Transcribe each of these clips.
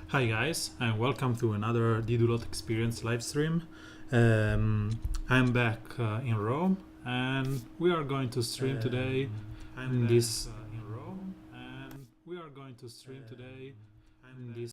Hi guys, and welcome to another Duloth Experience livestream. I'm back in Rome, and we are going to stream today. In this in Rome, and we are going to stream today in this.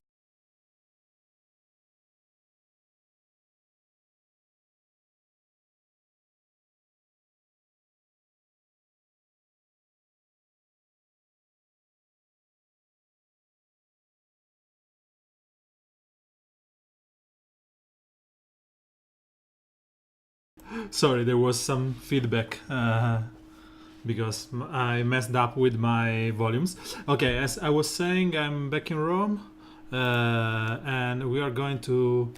Sorry, there was some feedback because I messed up with my volumes. Okay, as I was saying, I'm back in Rome, and we are going to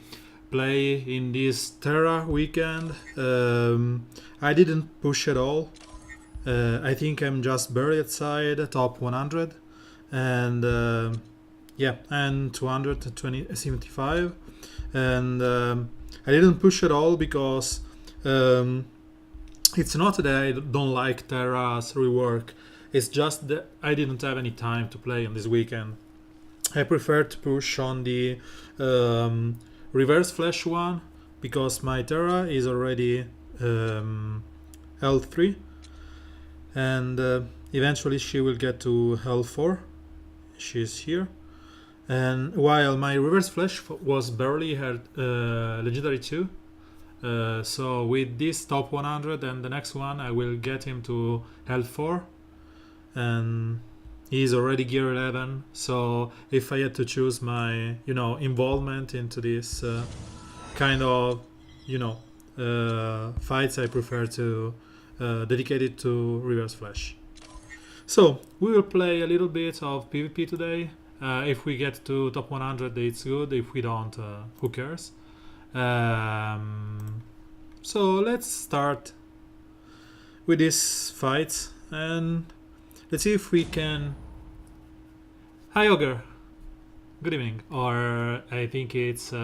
play in this Terra weekend. I didn't push at all. I think I'm just barely outside top 100, and yeah, and 275, and I didn't push at all because it's not that I don't like Terra's rework. It's just that I didn't have any time to play on this weekend. I prefer to push on the reverse flash one because my Terra is already L3, and eventually she will get to L4. She's here. And while my reverse flash was barely her legendary 2, so with this top 100 and the next one I will get him to L4, and he's already gear 11. So if I had to choose my involvement into this kind of fights, I prefer to dedicate it to reverse flash. So we will play a little bit of PvP today. If we get to top 100, it's good. If we don't, who cares? So let's start with this fight, and let's see if we can. Hi Ogre, good evening, or I think it's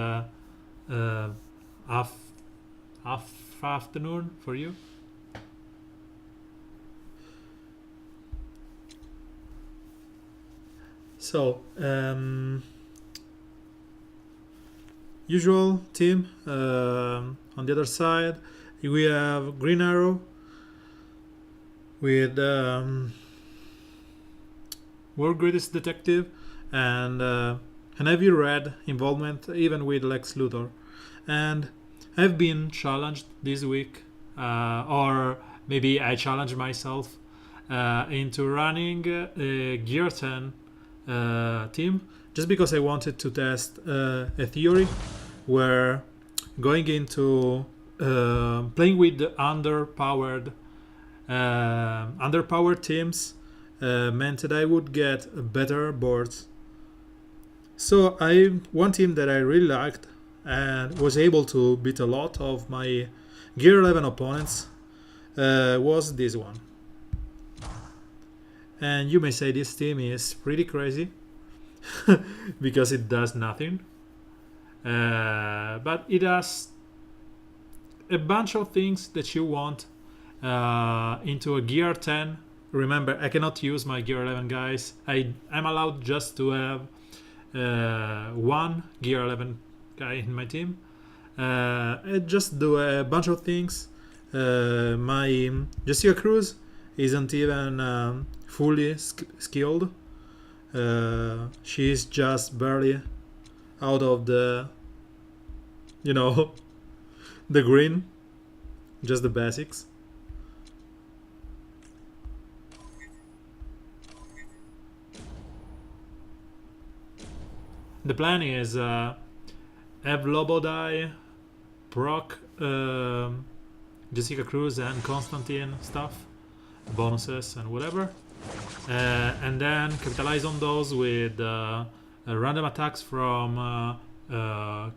afternoon for you. So usual team. On the other side we have Green Arrow with World Greatest Detective and an heavy red involvement, even with Lex Luthor. And I've been challenged this week, or maybe I challenged myself into running a Gear 10 team, just because I wanted to test a theory where going into playing with the underpowered teams meant that I would get better boards. So one team that I really liked and was able to beat a lot of my Gear 11 opponents was this one. And you may say this team is pretty crazy because it does nothing. But it does a bunch of things that you want into a Gear 10. Remember, I cannot use my Gear 11 guys. I'm allowed just to have one Gear 11 guy in my team. I just do a bunch of things. My Jessica Cruz isn't even fully skilled. She's just barely out of the the green, just the basics. The plan is have Lobodai, proc Jessica Cruz and Constantine stuff, bonuses and whatever, and then capitalize on those with random attacks from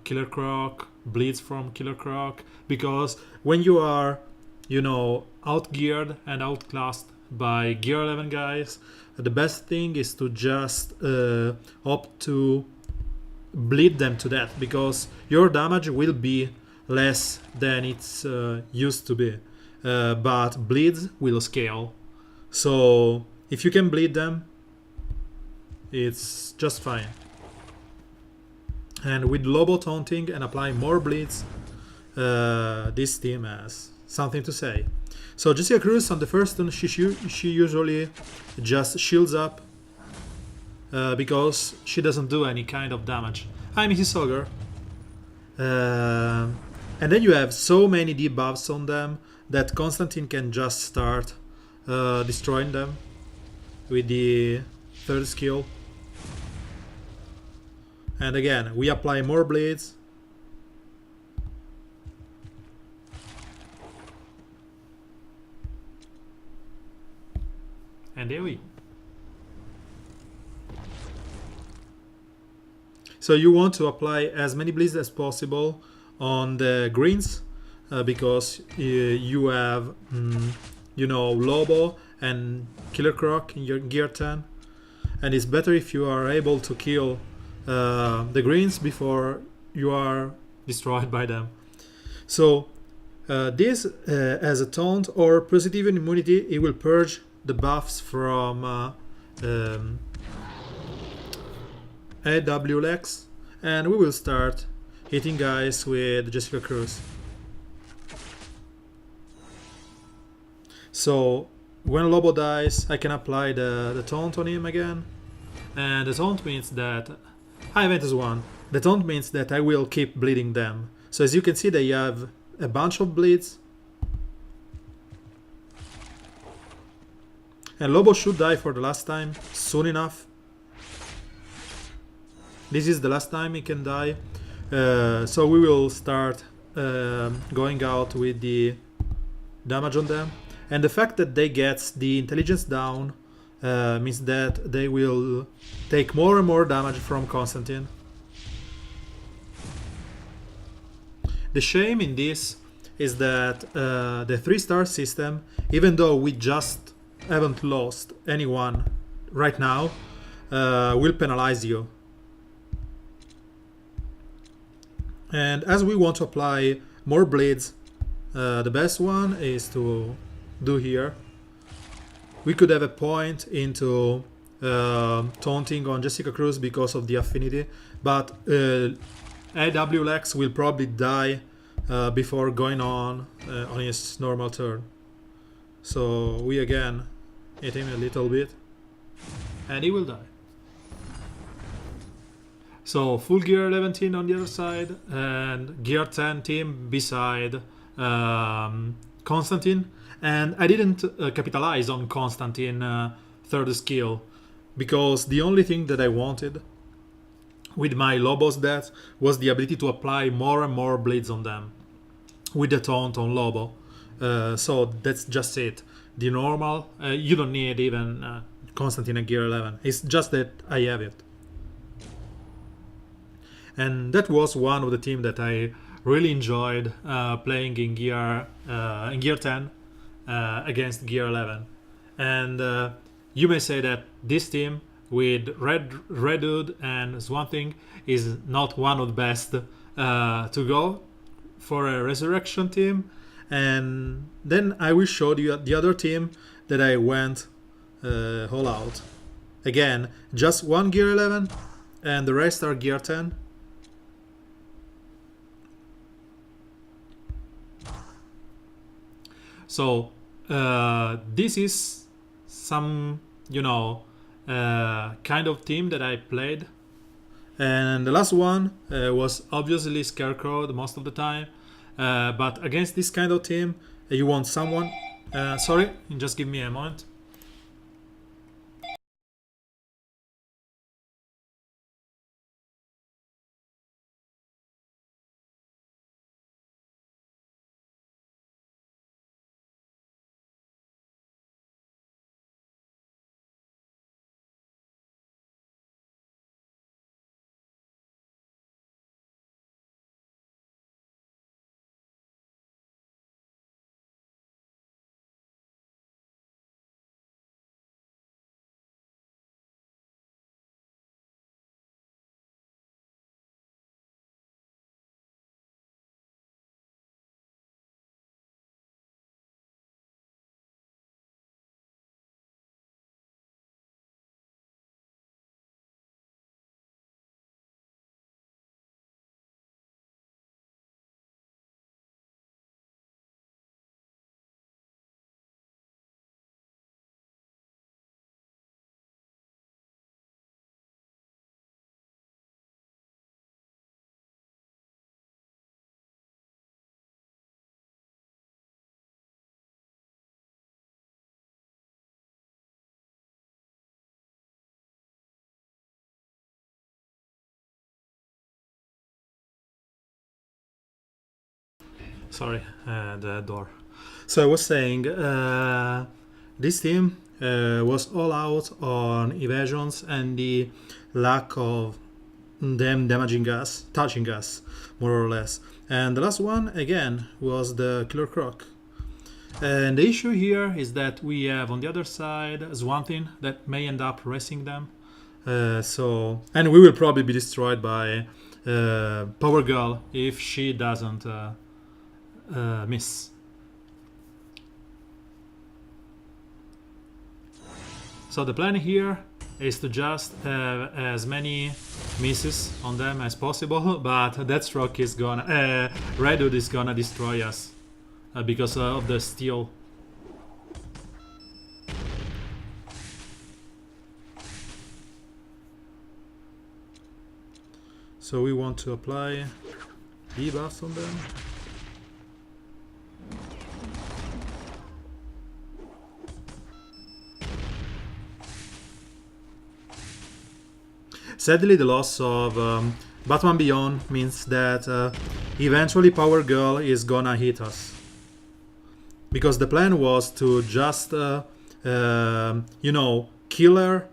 Killer Croc, bleeds from Killer Croc, because when you are outgeared and outclassed by Gear 11 guys, the best thing is to just opt to bleed them to death, because your damage will be less than it's used to be, but bleeds will scale. So if you can bleed them, it's just fine. And with Lobo taunting and applying more bleeds, this team has something to say. So Jessica Cruz on the first turn, she usually just shields up because she doesn't do any kind of damage. Hi, Mrs. Ogre. And then you have so many debuffs on them that Constantine can just start destroying them with the third skill. And again, we apply more blades. And there we. So you want to apply as many bleeds as possible on the greens because you have, Lobo and Killer Croc in your gear 10. And it's better if you are able to kill the greens before you are destroyed by them. So this as a taunt or positive immunity, it will purge the buffs from AWLX, and we will start hitting guys with Jessica Cruz. So when Lobo dies, I can apply the taunt on him again, and the taunt means that Hi Ventus 1. The taunt means that I will keep bleeding them. So as you can see, they have a bunch of bleeds. And Lobo should die for the last time soon enough. This is the last time he can die. So we will start going out with the damage on them. And the fact that they get the intelligence down means that they will take more and more damage from Constantine. The shame in this is that the 3-star system, even though we just haven't lost anyone right now, will penalize you. And as we want to apply more blades, the best one is to do here. We could have a point into taunting on Jessica Cruz because of the affinity, but AWLX will probably die before going on his normal turn. So we again hit him a little bit and he will die. So full gear 11 team on the other side and gear 10 team beside Constantine. And I didn't capitalize on Constantine third skill because the only thing that I wanted with my Lobo's death was the ability to apply more and more blades on them with the taunt on Lobo. So that's just it. The normal, you don't need even Constantine at gear 11. It's just that I have it. And that was one of the teams that I really enjoyed playing in gear 10 against gear 11. And you may say that this team with Red Dude and Swamp Thing is not one of the best to go for a resurrection team. And then I will show you the other team that I went all out. Again, just one gear 11 and the rest are gear 10. So this is some, kind of team that I played. And the last one was obviously Scarecrow most of the time. But against this kind of team, you want someone... sorry, just give me a moment. Sorry, the door. So I was saying, this team was all out on evasions and the lack of them damaging us, touching us, more or less. And the last one, again, was the Killer Croc. And the issue here is that we have on the other side Swantin that may end up racing them. And we will probably be destroyed by Power Girl if she doesn't miss. So the plan here is to just have as many misses on them as possible, but Deathstroke is gonna, Redwood is gonna destroy us because of the steel. So we want to apply debuffs on them. Sadly, the loss of Batman Beyond means that eventually Power Girl is gonna hit us. Because the plan was to just, you know, kill her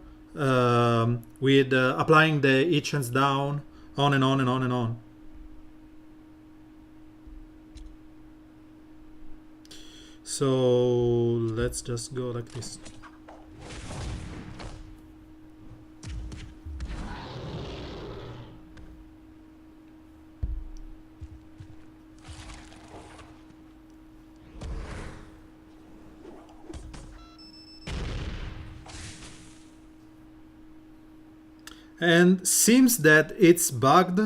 with applying the each hands down, on and on and on and on. So let's just go like this. And seems that it's bugged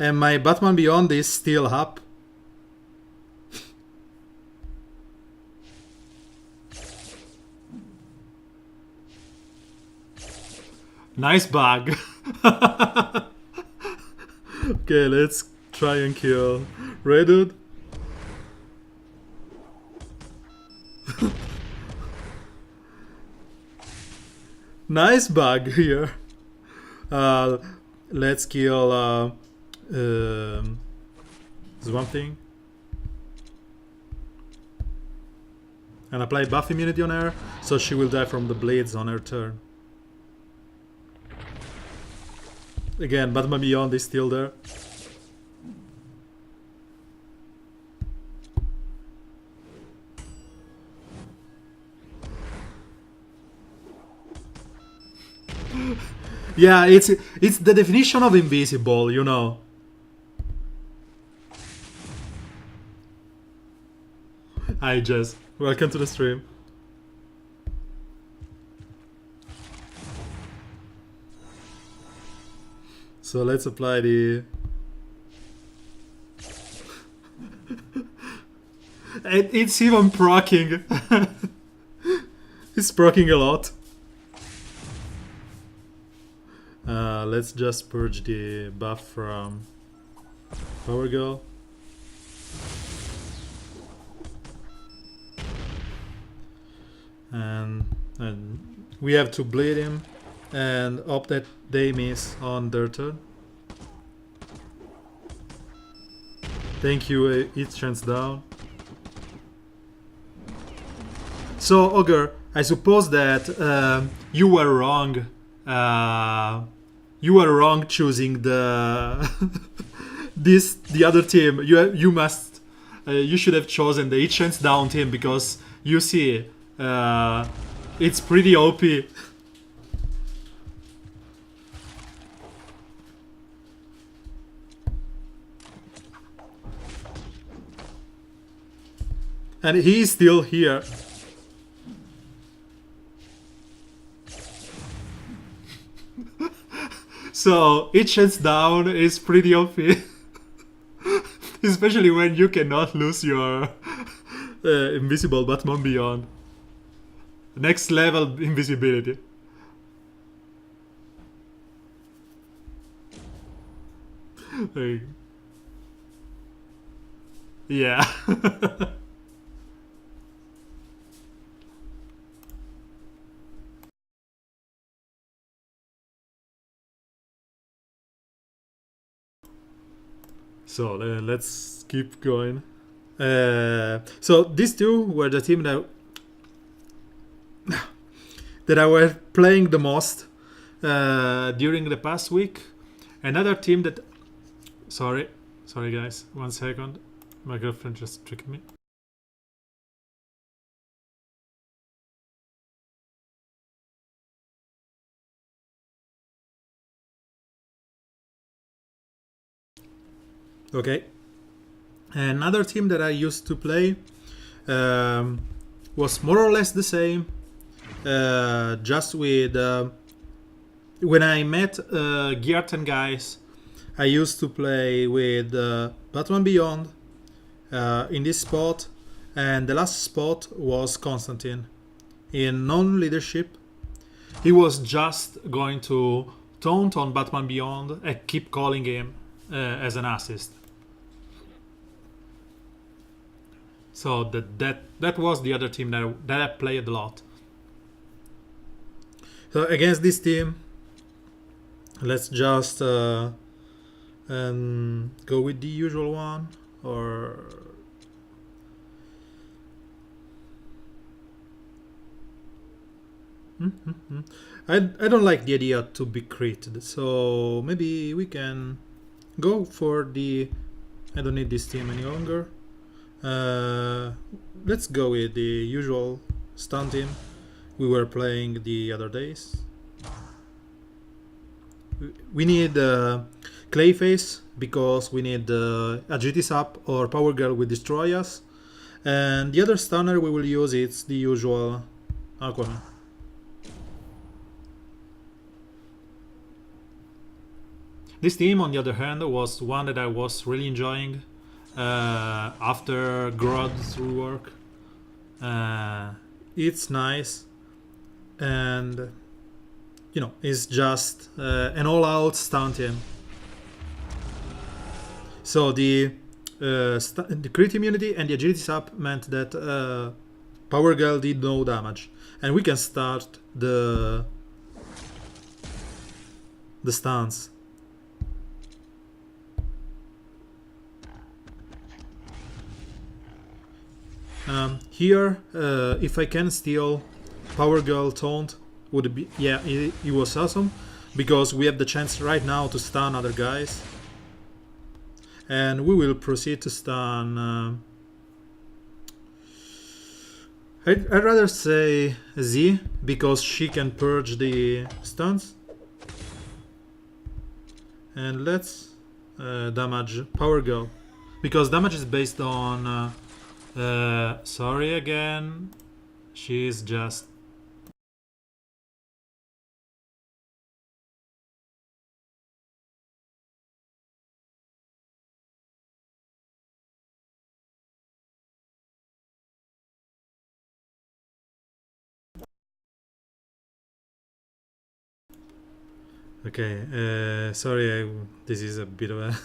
and my Batman Beyond is still up. Nice bug. Okay, let's try and kill Redwood. Nice bug here. Let's kill Swamp Thing and apply buff immunity on her, so she will die from the blades on her turn. Again, Batman Beyond is still there. Yeah, it's the definition of invisible, you know. Hi Jess, welcome to the stream. So let's apply the... It's even proccing. It's proccing a lot. Let's just purge the buff from Power Girl. And we have to bleed him and hope that they miss on their turn. Thank you, each chance down. So Ogre, I suppose that you were wrong. You were wrong choosing the the other team. You should have chosen the each chance down team, because you see it's pretty OP. And he's still here. So each chance down is pretty OP. Especially when you cannot lose your invisible Batman Beyond. Next level invisibility. Yeah. So let's keep going. So these two were the team that I were playing the most during the past week. Another team that... Sorry guys, 1 second. My girlfriend just tricked me. Okay. Another team that I used to play was more or less the same. Just with... when I met Gearten guys, I used to play with Batman Beyond in this spot, and the last spot was Constantine in non-leadership. He was just going to taunt on Batman Beyond and keep calling him as an assist. So that was the other team that I played a lot. So against this team, let's just go with the usual one, or I don't like the idea to be critted, so maybe we can go for the... I don't need this team any longer. Let's go with the usual stun team we were playing the other days. We need Clayface because we need Agility Sap or Power Girl will destroy us, and the other stunner we will use it's the usual Aquaman. This team, on the other hand, was one that I was really enjoying after Grod's rework. It's nice, and you know, it's just an all-out stun team. So the crit immunity and the agility sap meant that Power Girl did no damage, and we can start the stuns. Here, if I can steal Power Girl taunt, would be... yeah, it was awesome, because we have the chance right now to stun other guys. And we will proceed to stun... I'd rather say Z, because she can purge the stuns. And let's damage Power Girl, because damage is based on... sorry again, she's just... Okay, sorry, this is a bit of a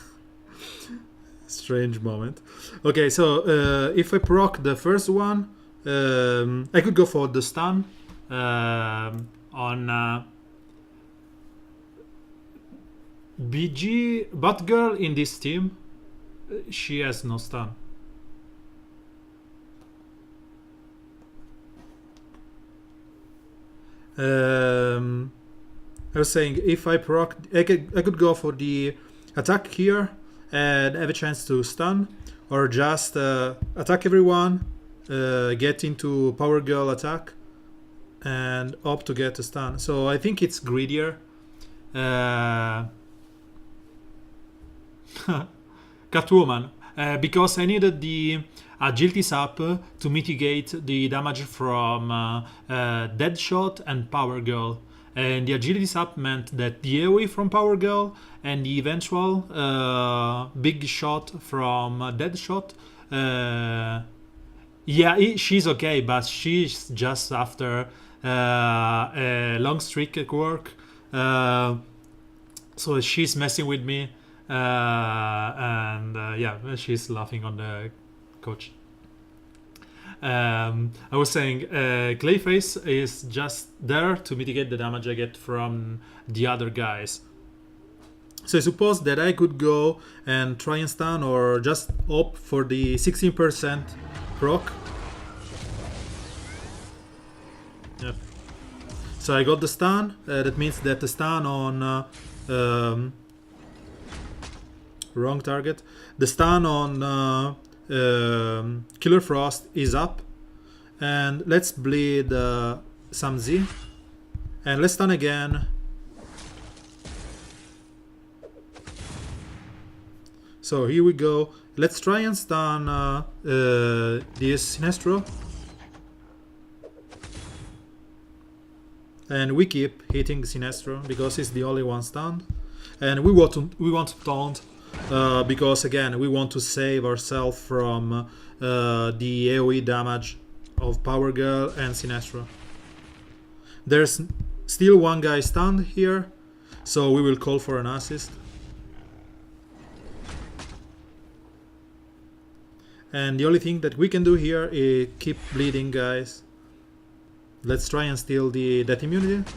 strange moment. Okay, so if I proc the first one, I could go for the stun on BG, Batgirl in this team. She has no stun. I was saying, if I proc, I could go for the attack here and have a chance to stun, or just attack everyone, get into Power Girl attack, and hope to get a stun. So I think it's greedier. Catwoman, because I needed the agility sap to mitigate the damage from Deadshot and Power Girl. And the agility sap meant that the AoE from Power Girl and the eventual big shot from Deadshot, yeah, she's okay, but she's just after a long streak at work, so she's messing with me, and yeah, she's laughing on the coach. I was saying Clayface is just there to mitigate the damage I get from the other guys. So I suppose that I could go and try and stun or just opt for the 16% proc. Yep. So I got the stun. That means that the stun on wrong target. The stun on Killer Frost is up, and let's bleed some Z, and let's stun again. So here we go. Let's try and stun this Sinestro. And we keep hitting Sinestro because it's the only one stunned. And we want to taunt because again we want to save ourselves from the AoE damage of Power Girl and Sinestro. There's still one guy stunned here, so we will call for an assist. And the only thing that we can do here is keep bleeding, guys. Let's try and steal the death immunity.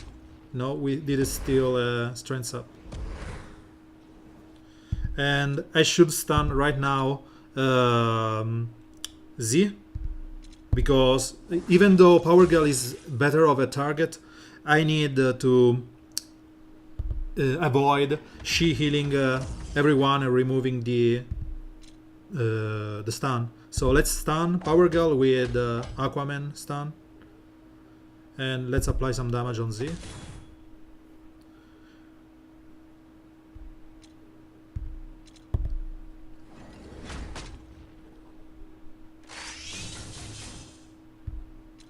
No, we did steal strength up. And I should stun right now Z, because even though Power Girl is better of a target, I need to avoid she healing everyone and removing the stun. So let's stun Power Girl with Aquaman stun, and let's apply some damage on Z.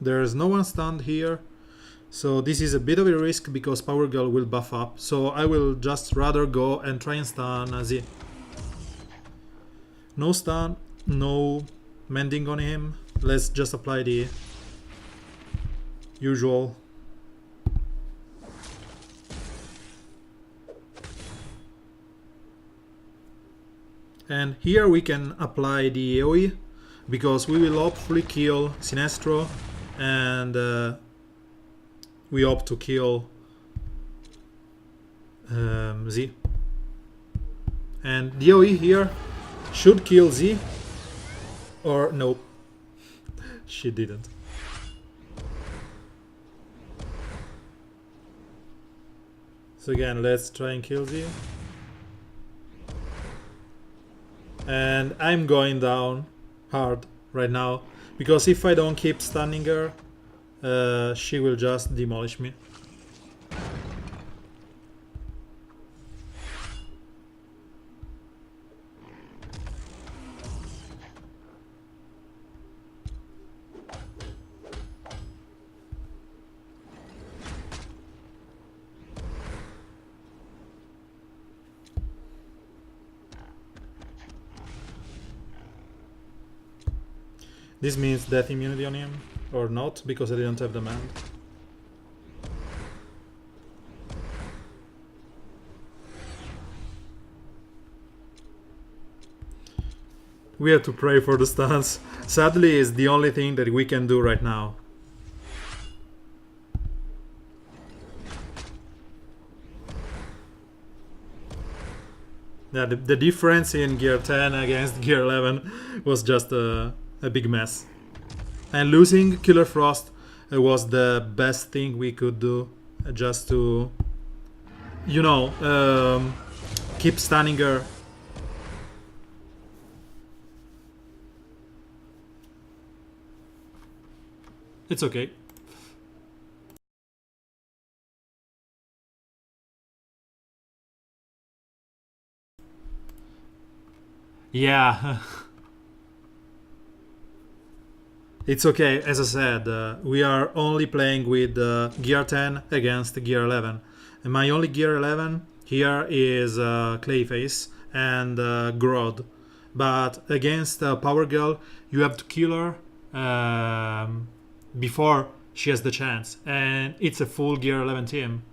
There's no one stunned here, so this is a bit of a risk because Power Girl will buff up. So I will just rather go and try and stun Z. No stun, no mending on him. Let's just apply the usual. And here we can apply the AoE because we will hopefully kill Sinestro, and we hope to kill Z. And the AoE here should kill Z, or nope, she didn't. So again, let's try and kill Z. And I'm going down hard right now, because if I don't keep stunning her, she will just demolish me. This means death immunity on him, or not, because I didn't have the mend. We have to pray for the stuns. Sadly, it's the only thing that we can do right now. Yeah, the difference in gear 10 against gear 11 was just a big mess. And losing Killer Frost was the best thing we could do, just to, you know, keep stunning her. It's okay. Yeah. It's okay, as I said, we are only playing with gear 10 against gear 11. And my only gear 11 here is Clayface and Grodd. But against Power Girl, you have to kill her before she has the chance. And it's a full gear 11 team.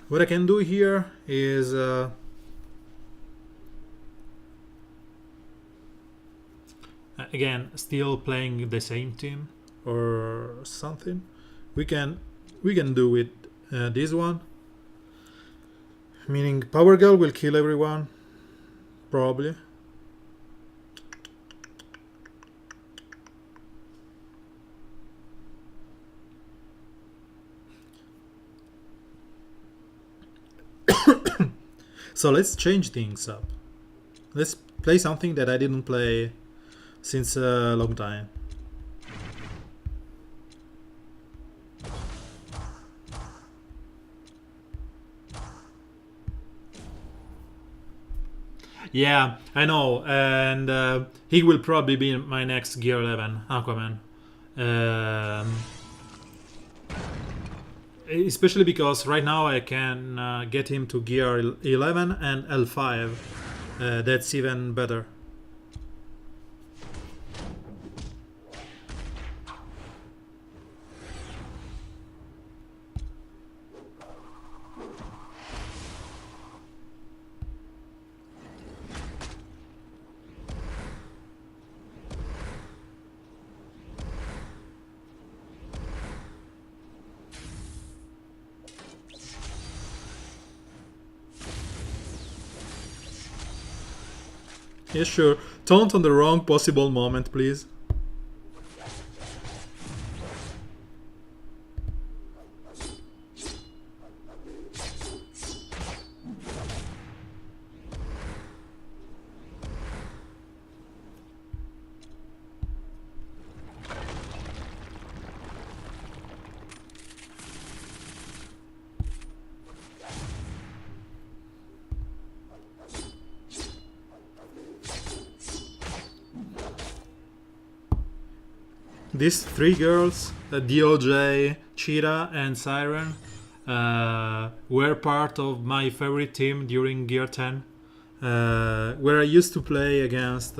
What I can do here is again, still playing the same team or something. We can do with this one, meaning Power Girl will kill everyone, probably. So let's change things up. Let's play something that I didn't play since a long time. Yeah, I know, and he will probably be my next Gear 11 Aquaman. Especially because right now I can get him to Gear 11 and L5. That's even better. Yeah, sure. Taunt on the wrong possible moment, please. These three girls, DOJ, Cheetah, and Siren, were part of my favorite team during Gear 10, where I used to play against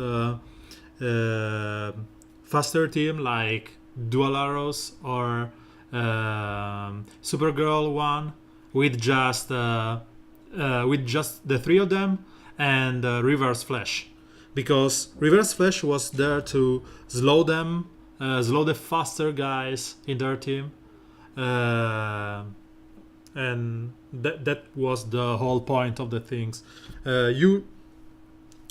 faster team like Dual Arrows or Supergirl 1 with just the three of them and Reverse Flash, because Reverse Flash was there to slow them. Slow the faster guys in their team, and that was the whole point of the things. You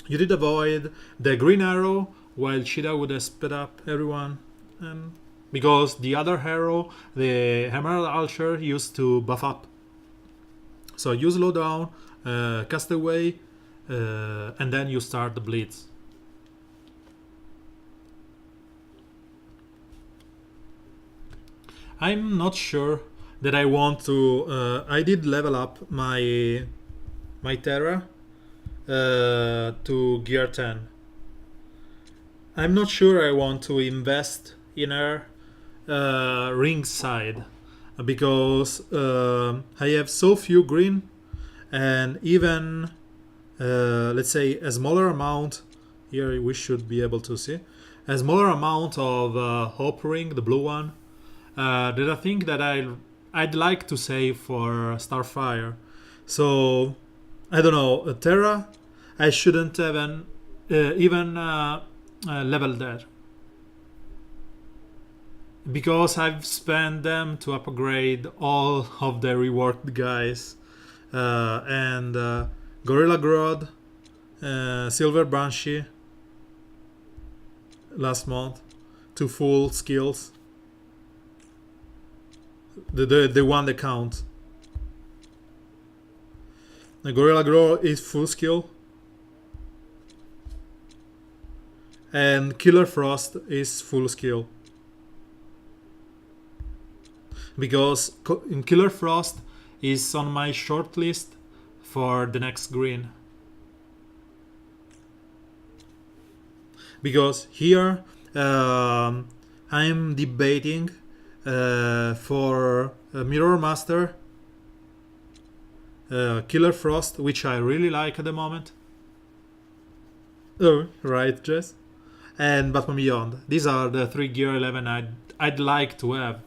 did avoid the Green Arrow while Cheetah would have sped up everyone, and because the other hero, the Emerald Archer, used to buff up. So you slow down, cast away, and then you start the blitz. I'm not sure that I want to. I did level up my Terra to Gear 10. I'm not sure I want to invest in her ringside, because I have so few green, and even let's say a smaller amount. Here we should be able to see a smaller amount of Hope Ring, the blue one. That I think that I'd like to save for Starfire. So I don't know, Terra, I shouldn't even level that, because I've spent them to upgrade all of the reworked guys, and Gorilla Grodd, Silver Banshee last month, to full skills. The one that counts. The Gorilla Grow is full skill, and Killer Frost is full skill, because in Killer Frost is on my short list for the next green. Because here I'm debating for Mirror Master, Killer Frost, which I really like at the moment. Oh, right, Jess. And Batman Beyond. These are the three Gear 11 I'd like to have.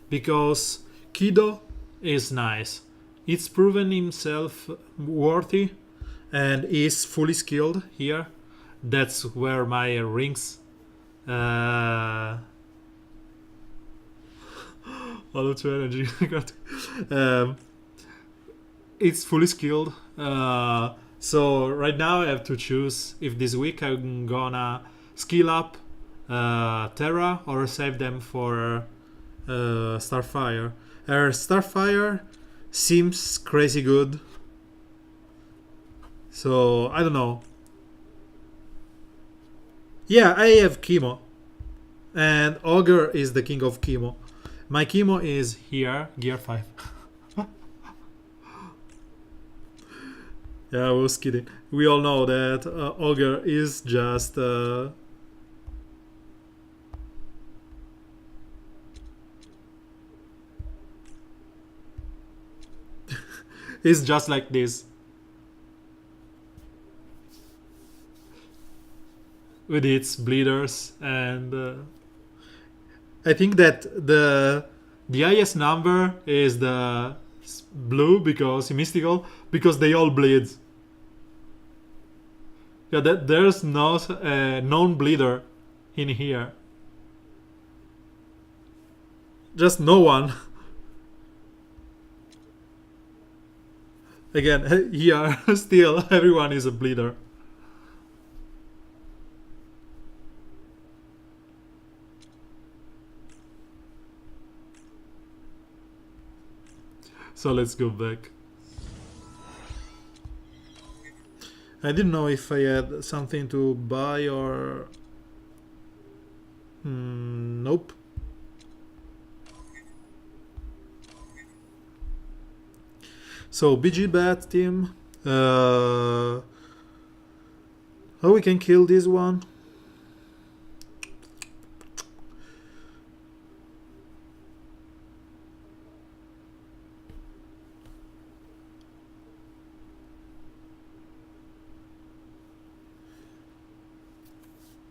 Because Kido is nice. It's proven himself worthy and is fully skilled here. That's where my rings All of 2 energy. It's fully skilled. So right now I have to choose if this week I'm gonna skill up Terra or save them for Starfire. Her Starfire seems crazy good. So I don't know. Yeah, I have Chemo. And Ogre is the king of Chemo. My Chemo is here, gear 5. Yeah, I was kidding. We all know that Ogre is just... it's just like this. With its bleeders and... I think that the highest number is the blue because mystical, because they all bleed. Yeah, there's no non-bleeder in here. Just no one. Again, here still everyone is a bleeder. So let's go back. I didn't know if I had something to buy or... nope. So BG Bat team. How we can kill this one?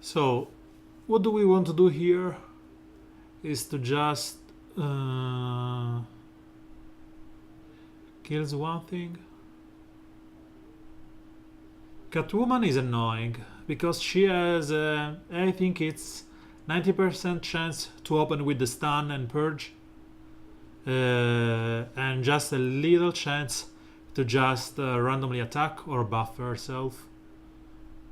So, what do we want to do here is to just kills one thing. Catwoman is annoying because she has, I think it's 90% chance to open with the stun and purge, and just a little chance to just randomly attack or buff herself.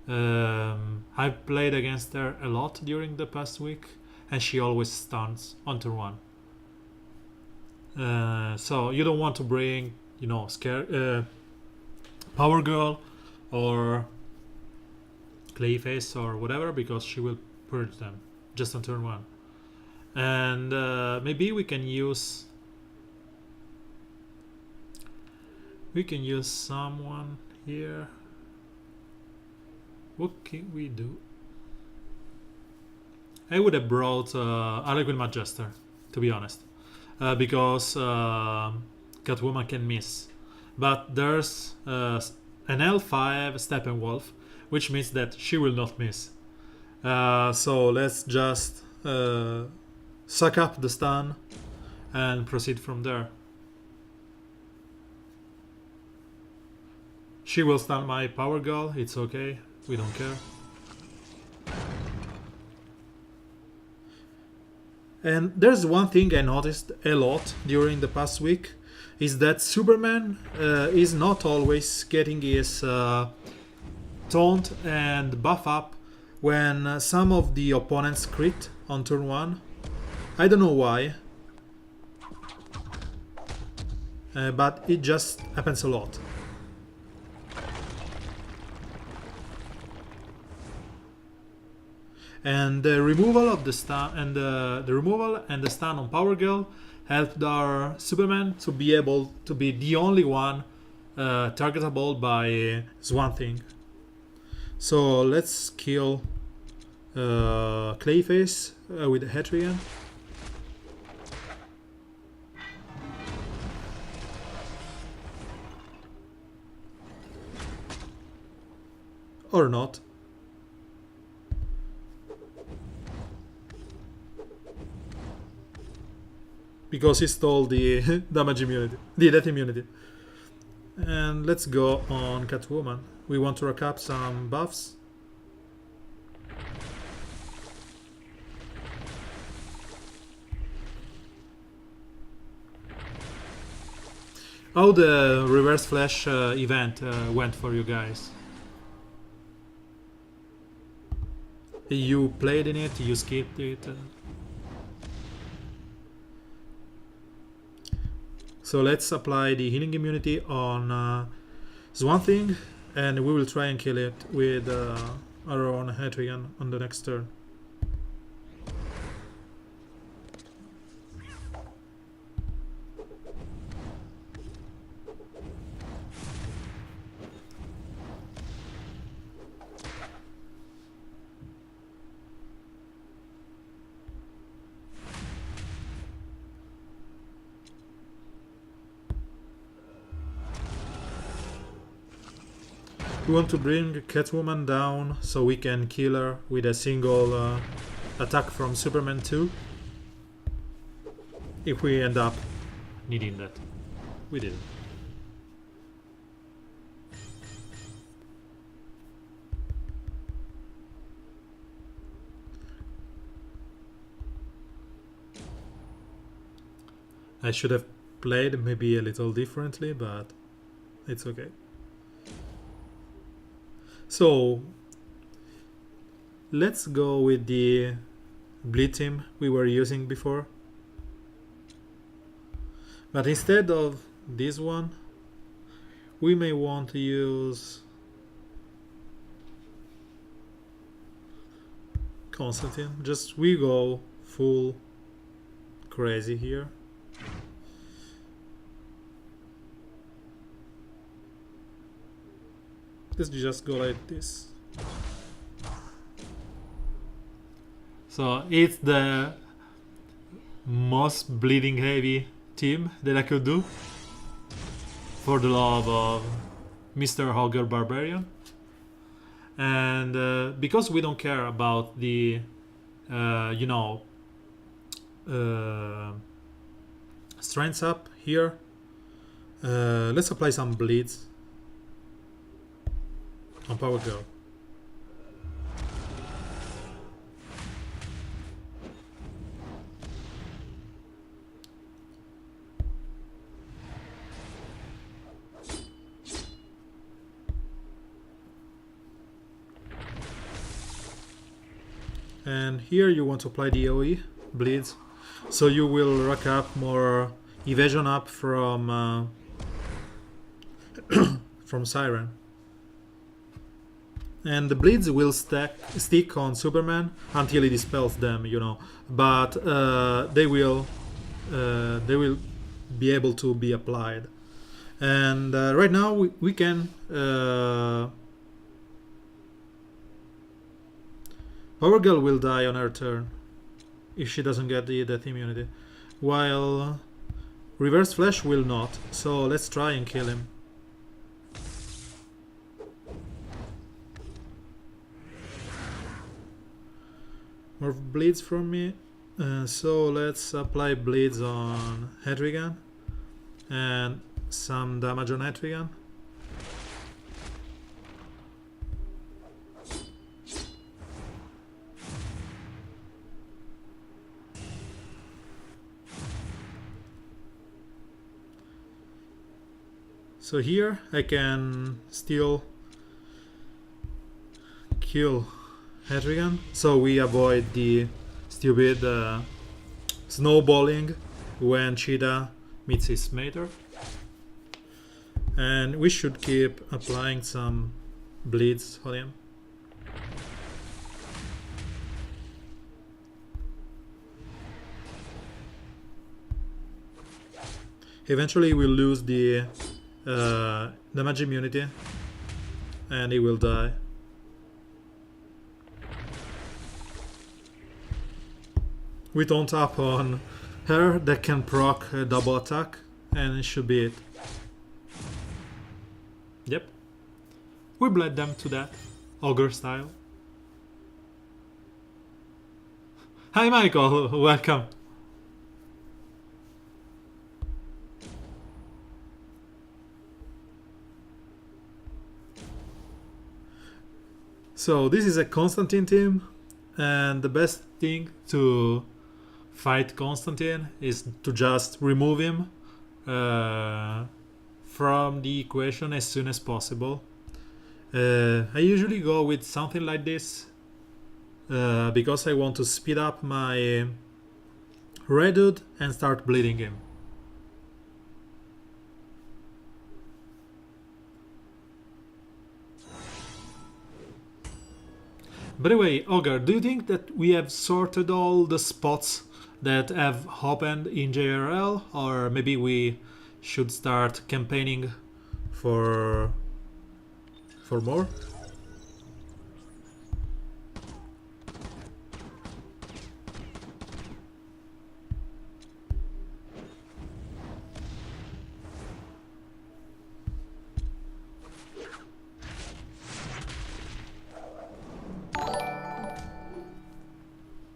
I've played against her a lot during the past week, and she always stuns on turn 1. So you don't want to bring, you know, Power Girl or Clayface or whatever, because she will purge them just on turn 1. And maybe we can use someone here. What can we do? I would have brought Harlequin Magister, to be honest, because Catwoman can miss. But there's an L5 Steppenwolf, which means that she will not miss. So let's just suck up the stun and proceed from there. She will stun my Power Girl, it's okay. We don't care. And there's one thing I noticed a lot during the past week, is that Superman is not always getting his taunt and buff up when some of the opponents crit on turn 1. I don't know why, but it just happens a lot. And the removal of the stun and the removal and the stun on Power Girl helped our Superman to be able to be the only one targetable by Swan Thing. So let's kill Clayface with Hetrian. Or not. Because he stole the damage immunity, the death immunity. And let's go on Catwoman. We want to rack up some buffs. How the reverse flash event went for you guys? You played in it, you skipped it. So let's apply the healing immunity on Swan Thing, and we will try and kill it with our own Hetrigan on the next turn. We want to bring Catwoman down so we can kill her with a single attack from Superman 2. If we end up needing that. We didn't. I should have played maybe a little differently, but it's okay. So let's go with the bleed team we were using before, but instead of this one we may want to use Constantine. Just we go full crazy here. Let's just go like this. So it's the most bleeding heavy team that I could do for the love of Mr. Hogger Barbarian. And because we don't care about the strengths up here, let's apply some bleeds on Power Girl. And here you want to apply the AoE bleeds, so you will rack up more evasion up from from Siren. And the bleeds will stick on Superman until he dispels them, you know. But they will be able to be applied. And right now we can Power Girl will die on her turn if she doesn't get the death immunity, while Reverse Flash will not. So let's try and kill him. More bleeds from me, so let's apply bleeds on Hetrigan and some damage on Hetrigan. So here I can still kill Hetrigan, so we avoid the stupid snowballing when Cheetah meets his mater. And we should keep applying some bleeds on him. Eventually we'll lose the damage immunity and he will die. We don't tap on her, that can proc a double attack, and it should be it. Yep. We bled them to death, ogre style. Hi Michael, welcome. So this is a Constantine team, and the best thing to fight Constantine is to just remove him from the equation as soon as possible. I usually go with something like this because I want to speed up my red dude and start bleeding him. By the way, Ogre, do you think that we have sorted all the spots that have opened in JRL, or maybe we should start campaigning for more?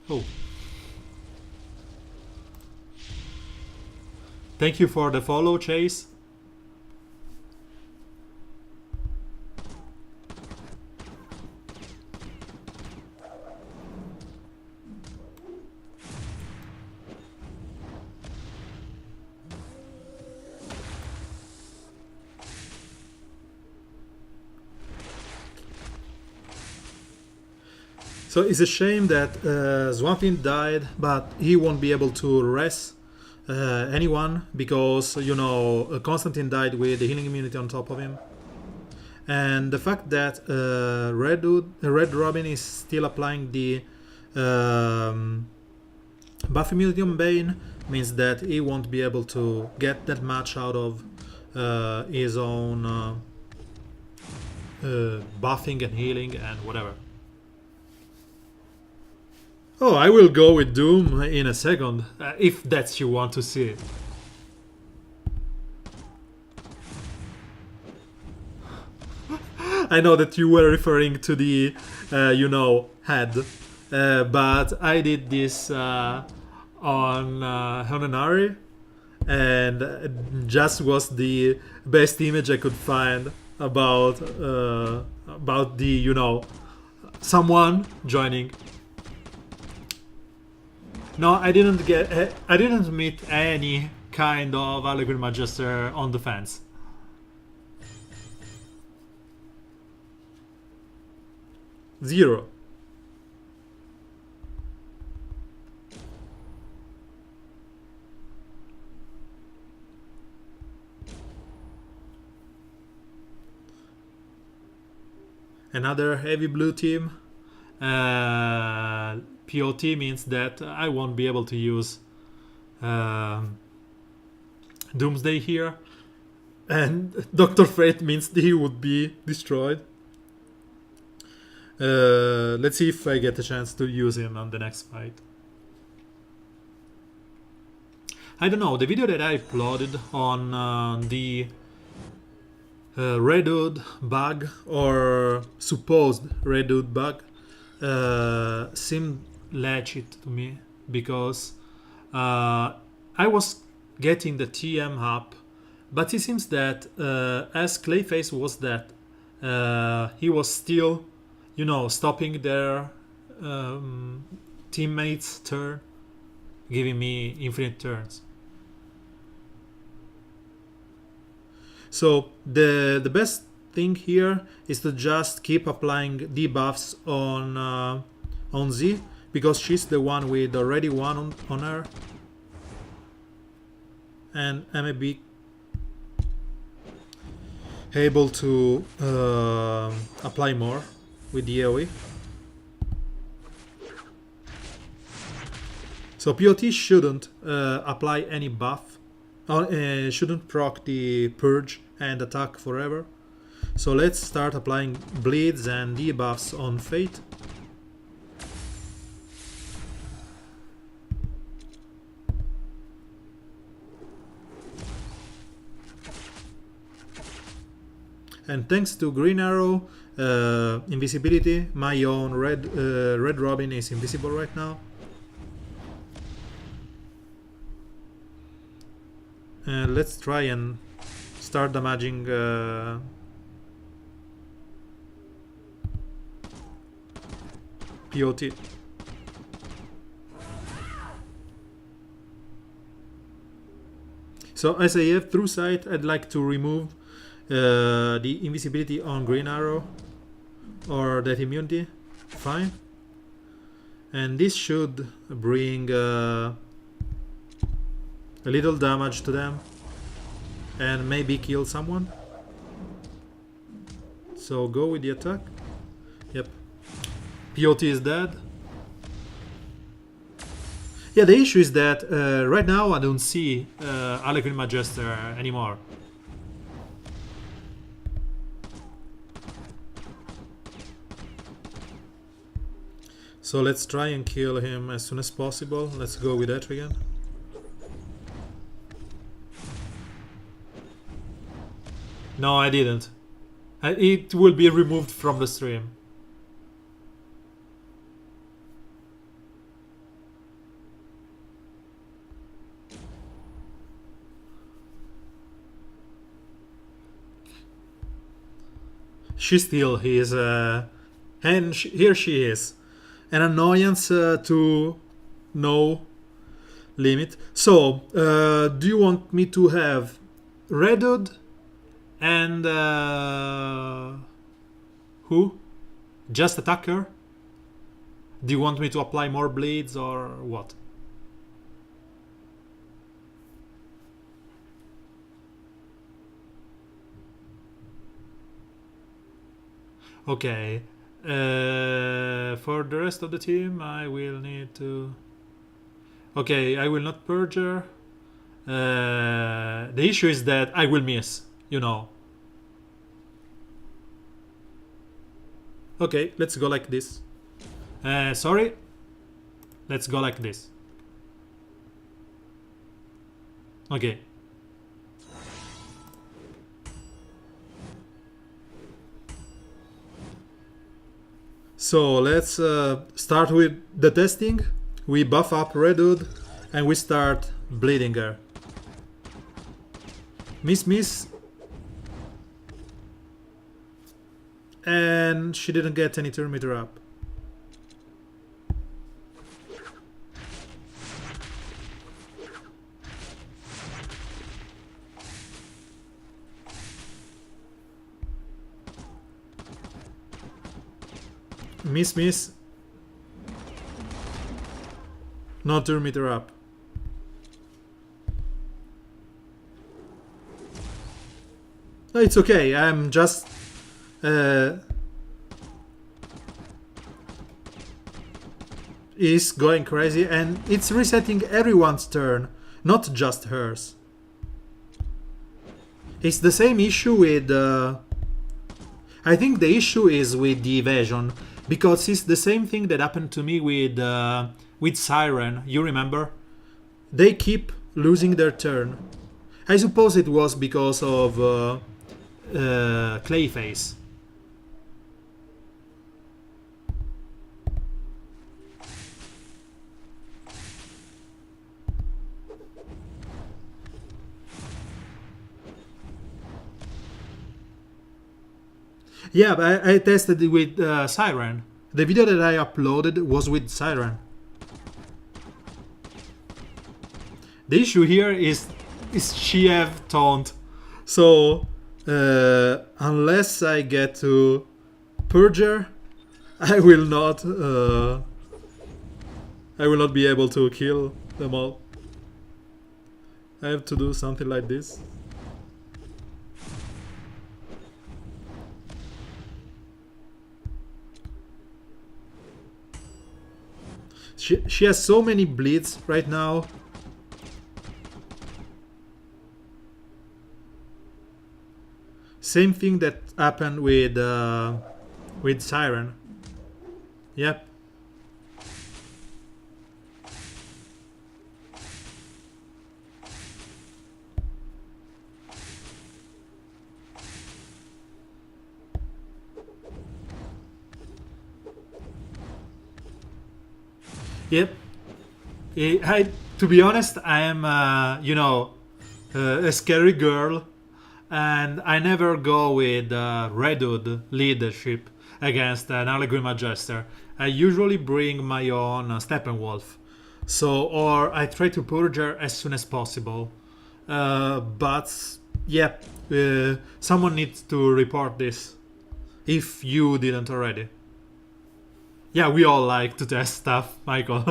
Oh. Thank you for the follow, Chase. So it's a shame that Swampin died, but he won't be able to rest anyone because, you know, Constantine died with the healing immunity on top of him. And the fact that Red Robin is still applying the buff immunity on Bane means that he won't be able to get that much out of his own buffing and healing and whatever. Oh, I will go with Doom in a second, if that's you want to see. I know that you were referring to the, you know, head, but I did this on Honenari, and just was the best image I could find about the, you know, someone joining. No, I didn't meet any kind of Harlequin Magister on the fence. Zero. Another heavy blue team. POT means that I won't be able to use Doomsday here, and Dr. Fate means that he would be destroyed. Let's see if I get a chance to use him on the next fight. I don't know, the video that I uploaded on the Red Hood bug, or supposed Red Hood bug, seemed legit to me, because I was getting the TM up, but it seems that as Clayface was that he was still, you know, stopping their teammates' turn, giving me infinite turns. So the best thing here is to just keep applying debuffs on Z, because she's the one with already one on her, and I may be able to apply more with the AoE. So POT shouldn't apply any buff, shouldn't proc the purge and attack forever. So let's start applying bleeds and debuffs on Fate. And thanks to Green Arrow invisibility, my own Red Robin is invisible right now. Let's try and start damaging POT. So as I have True Sight, I'd like to remove the invisibility on Green Arrow or that immunity. Fine. And this should bring a little damage to them and maybe kill someone. So go with the attack. Yep. POT is dead. Yeah, the issue is that right now I don't see Harlequin Magister anymore. So let's try and kill him as soon as possible. Let's go with Etrigan. No, I didn't. It will be removed from the stream. She still is, and here she is. An annoyance to no limit. So, do you want me to have Redwood and who? Just attack her? Do you want me to apply more bleeds or what? Okay. For the rest of the team, I will need to... Okay, I will not purge her. The issue is that I will miss, you know. Okay, let's go like this. Sorry. Let's go like this. Okay. So let's start with the testing. We buff up Redwood and we start bleeding her. Miss. And she didn't get any turn meter up. Miss. No turn meter up. No, it's okay. I'm just is going crazy and it's resetting everyone's turn, not just hers. It's the same issue with I think the issue is with the evasion, because it's the same thing that happened to me with Siren, you remember? They keep losing their turn. I suppose it was because of Clayface. Yeah, but I tested it with Siren. The video that I uploaded was with Siren. The issue here is she have taunt. So unless I get to purge her, I will not be able to kill them all. I have to do something like this. She has so many bleeds right now. Same thing that happened with Siren. Yep. Yep. To be honest, I am, a scary girl, and I never go with Redwood leadership against an Harlequin Magister. I usually bring my own Steppenwolf, or I try to purge her as soon as possible. But yeah, someone needs to report this if you didn't already. Yeah, we all like to test stuff, Michael.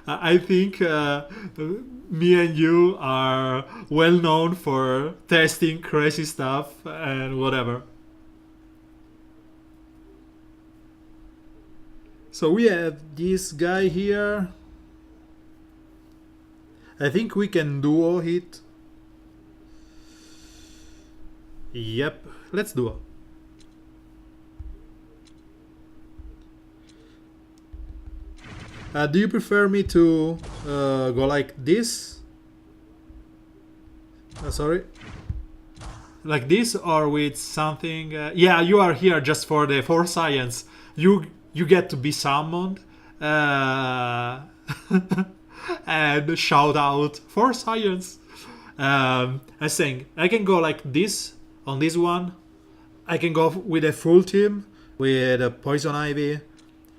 I think me and you are well known for testing crazy stuff and whatever. So we have this guy here. I think we can duo hit. Yep, let's duo. Do you prefer me to go like this? Sorry. Like this or with something? Yeah, you are here just for the for science. You get to be summoned and shout out for science. I'm saying I can go like this on this one. I can go with a full team with a poison ivy.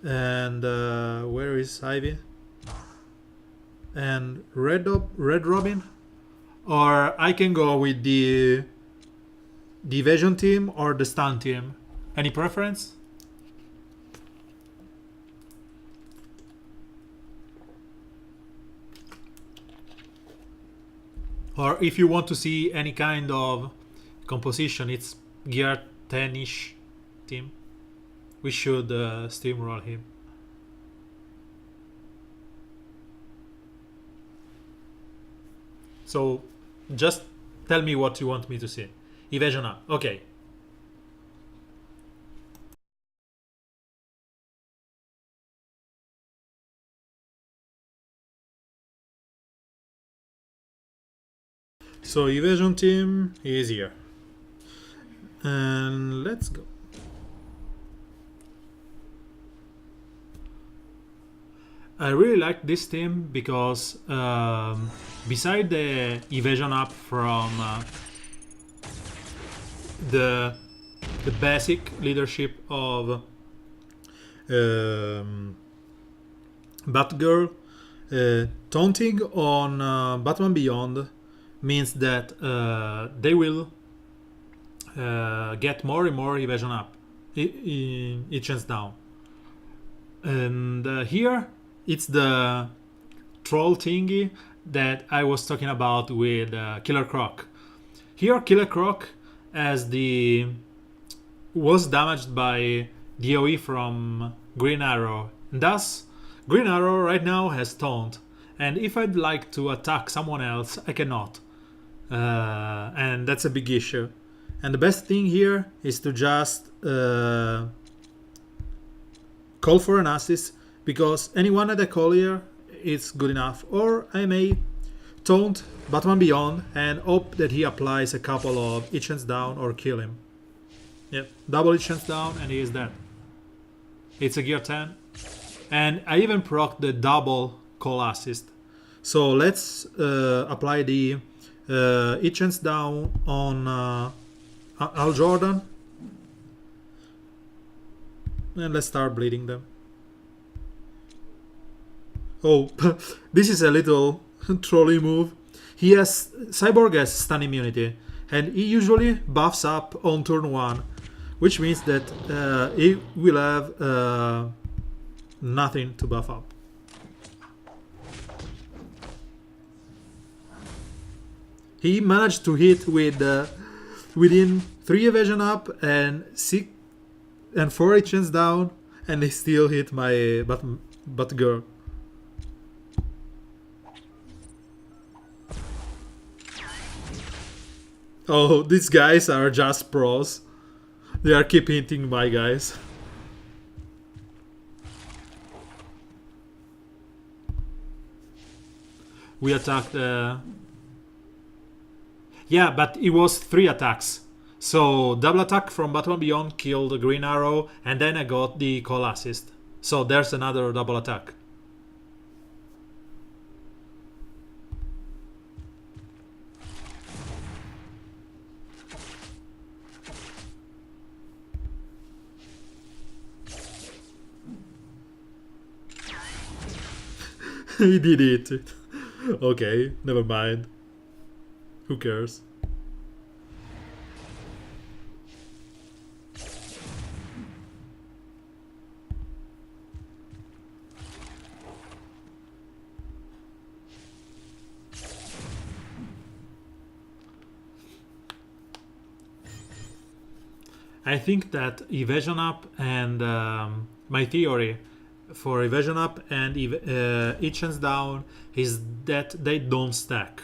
And where is Ivy? And Red Robin? Or I can go with the evasion team or the stun team. Any preference? Or if you want to see any kind of composition, it's gear 10-ish team. We should steamroll him. So just tell me what you want me to see. Evasion up. Okay. So evasion team is here. And let's go. I really like this team because beside the evasion up from the basic leadership of Batgirl, taunting on Batman Beyond means that they will get more and more evasion up each hands down. And here it's the troll thingy that I was talking about with Killer Croc. Here Killer Croc was damaged by DOE from Green Arrow. And thus Green Arrow right now has taunt. And if I'd like to attack someone else, I cannot. And that's a big issue. And the best thing here is to just call for an assist, because anyone at the collier is good enough. Or I may taunt Batman Beyond and hope that he applies a couple of each hands down or kill him. Yep, double each hands down and he is dead. It's a gear 10. And I even proc the double call assist. So let's apply the each hands down on Al Jordan. And let's start bleeding them. Oh, this is a little trolley move. Cyborg has stun immunity, and he usually buffs up on turn 1, which means that he will have nothing to buff up. He managed to hit with within 3 evasion up and 6 and 4 HNs down, and he still hit my Batgirl. Oh, these guys are just pros. They are keep hitting my guys. We attacked... Yeah, but it was 3 attacks. So double attack from Batman Beyond killed the Green Arrow, and then I got the call assist. So there's another double attack. He did it. Okay, never mind. Who cares? I think that evasion up and my theory for evasion up and each chance down is that they don't stack.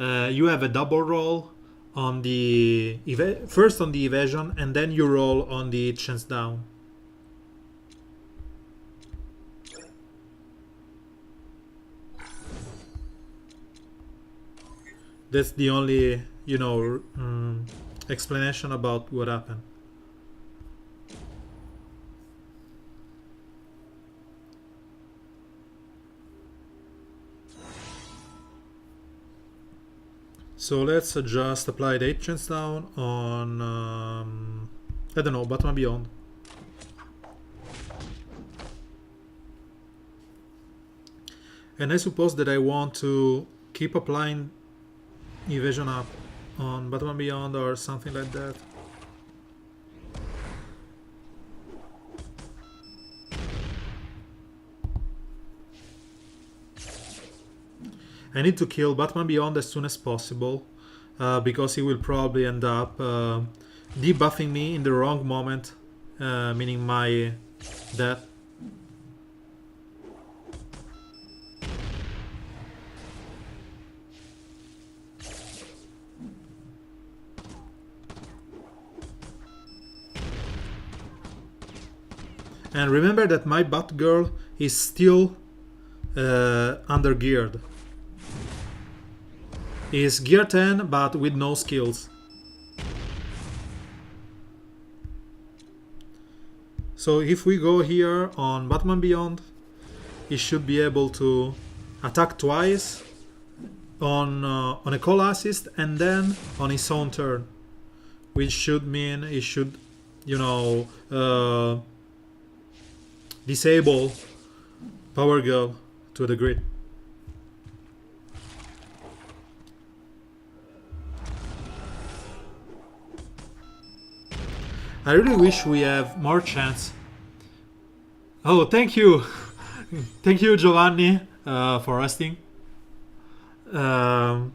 You have a double roll on the first on the evasion and then you roll on the chance down. That's the only, you know, explanation about what happened. So let's just apply the 8 chance down on, I don't know, Batman Beyond. And I suppose that I want to keep applying evasion up on Batman Beyond or something like that. I need to kill Batman Beyond as soon as possible because he will probably end up debuffing me in the wrong moment, meaning my death. And remember that my Batgirl is still under-geared. Is gear 10 but with no skills. So if we go here on Batman Beyond, he should be able to attack twice on a call assist and then on his own turn, which should mean he should, you know, disable Power Girl to a degree. I really wish we have more chance. Oh, thank you. Thank you, Giovanni, for resting. I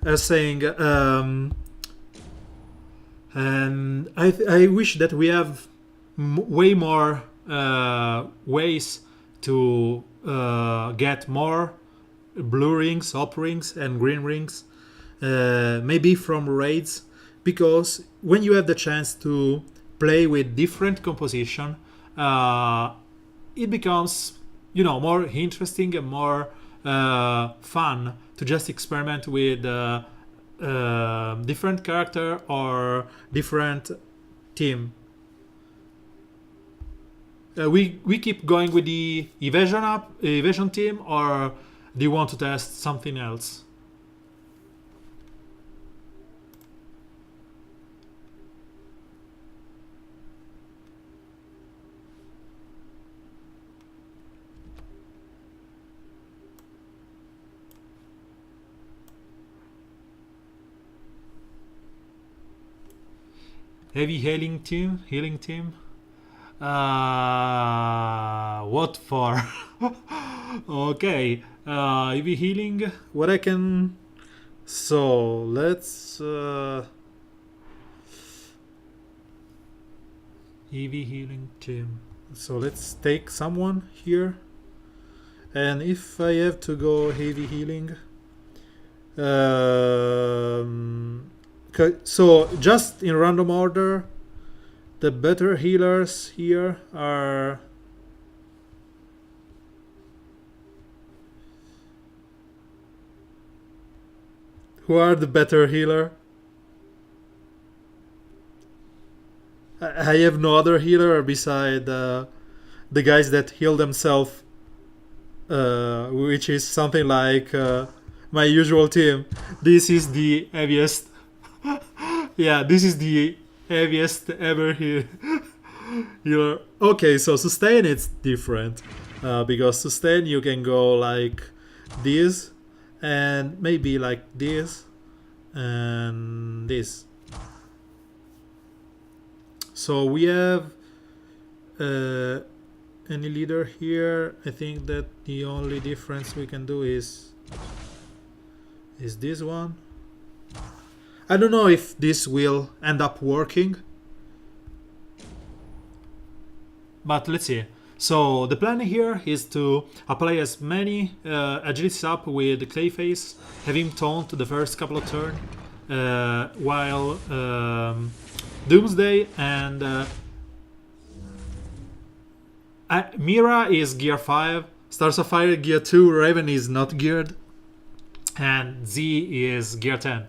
was saying, and I wish that we have way more ways to get more blue rings, op rings, and green rings, maybe from raids. Because when you have the chance to play with different composition, it becomes, you know, more interesting and more fun to just experiment with different character or different team. We keep going with the evasion team, or do you want to test something else? Heavy healing team? What for? Okay, heavy healing. What I can. So let's. Heavy healing team. So let's take someone here. And if I have to go heavy healing. So just in random order, the better healers here are who are the better healer? I have no other healer beside the guys that heal themselves, which is something like my usual team. This is the heaviest. Yeah, this is the heaviest ever healer. Okay, so sustain it's different because sustain you can go like this, and maybe like this and this. So we have any leader here. I think that the only difference we can do is this one. I don't know if this will end up working, but let's see. So the plan here is to apply as many agilities up with Clayface, have him taunt the first couple of turns, while Doomsday and Mira is gear 5, Stars of Fire gear 2, Raven is not geared, and Z is gear 10.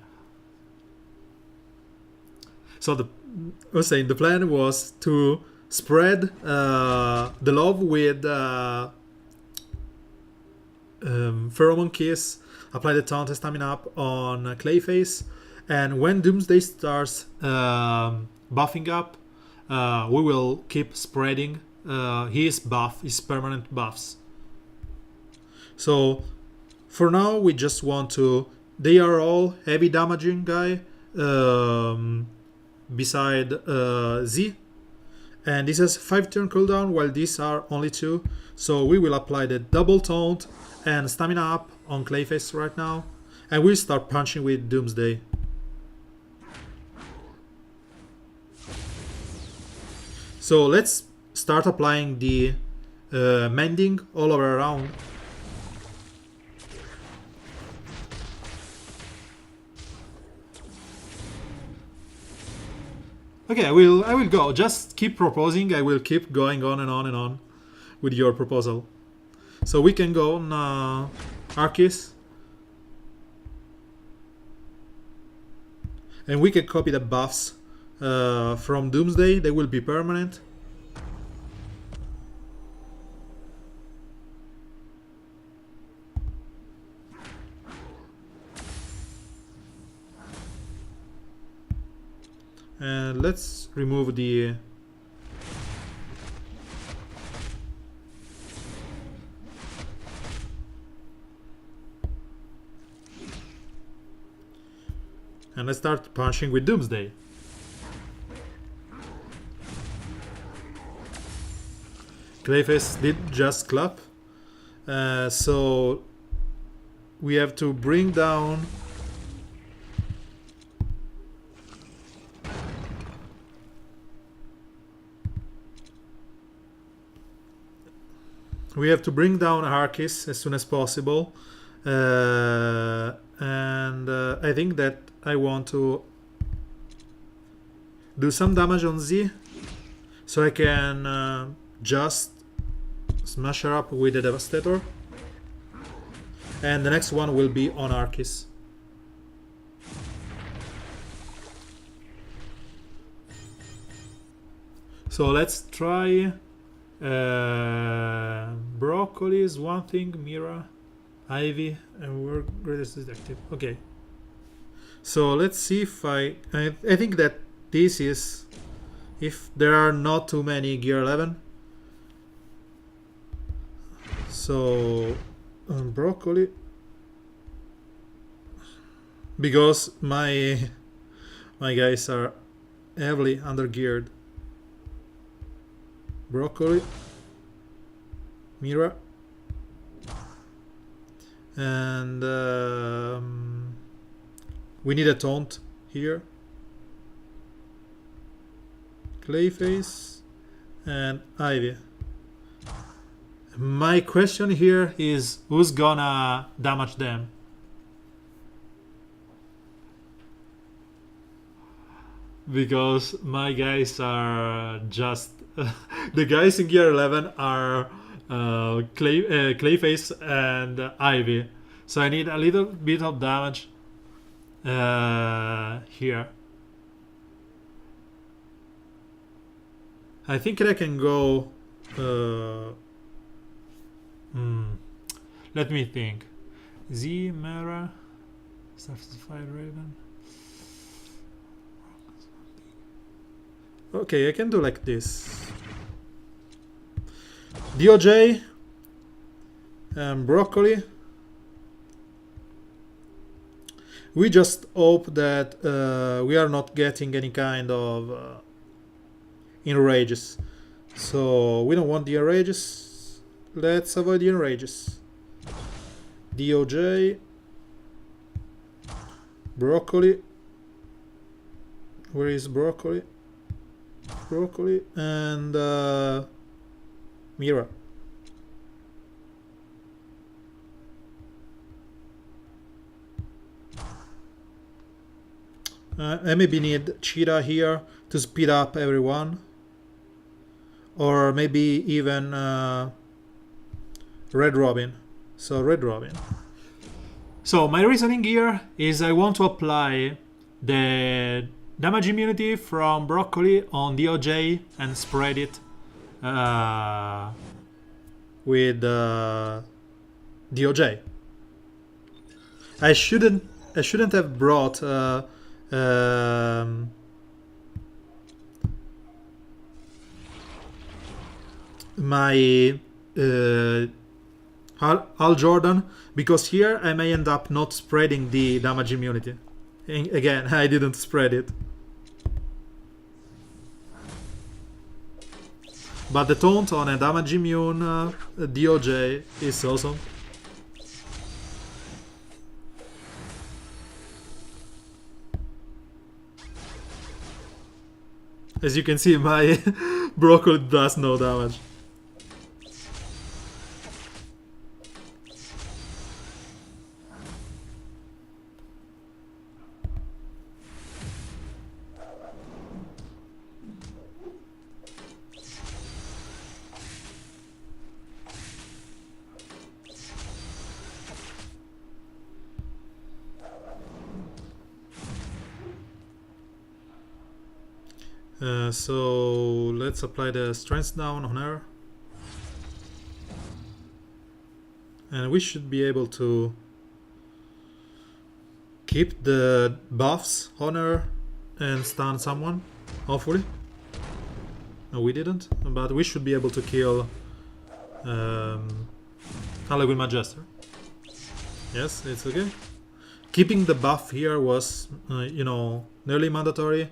So the plan was to spread the love with Pheromone Kiss, apply the taunt and stamina up on Clayface, and when Doomsday starts buffing up, we will keep spreading his permanent buffs. So for now we just want to, they are all heavy damaging guy beside Z, and this has 5 turn cooldown while these are only 2, so we will apply the double taunt and stamina up on Clayface right now, and we'll start punching with Doomsday. So let's start applying the mending all over around. Okay, I will go. Just keep proposing. I will keep going on and on and on with your proposal. So we can go on Arceus. And we can copy the buffs from Doomsday. They will be permanent. And let's remove the and let's start punching with Doomsday. Clayface did just clap, so we have to bring down Arceus as soon as possible, and I think that I want to do some damage on Z so I can just smash her up with the Devastator, and the next one will be on Arceus. So let's try Broccoli is one thing, Mira, Ivy, and we're Greatest Detective. Okay. So let's see if I think that this is, if there are not too many gear 11. So Broccoli, because my guys are heavily undergeared. Broccoli, Mira, and we need a taunt here. Clayface and Ivy. My question here is, who's gonna damage them? Because my guys are just the guys in gear 11 are Clayface and Ivy, so I need a little bit of damage here. I think I can go let me think. Z, Mara, Satisfied Raven. Okay, I can do like this. DOJ, Broccoli, We just hope that we are not getting any kind of enrages. So we don't want the enrages. Let's avoid the enrages. DOJ. Broccoli. Where is broccoli? Broccoli and Mira. I maybe need Cheetah here to speed up everyone. Or maybe even Red Robin. So Red Robin. So my reasoning here is I want to apply the damage immunity from Broccoli on DOJ and spread it with DOJ. I shouldn't have brought my Al Jordan, because here I may end up not spreading the damage immunity. And again, I didn't spread it. But the taunt on a damage immune DOJ is awesome. As you can see, my Broccoli does no damage. So let's apply the strength down on her, and we should be able to keep the buffs on her and stun someone, hopefully. No, we didn't, but we should be able to kill Halloween Magister. Yes, it's okay. Keeping the buff here was, nearly mandatory.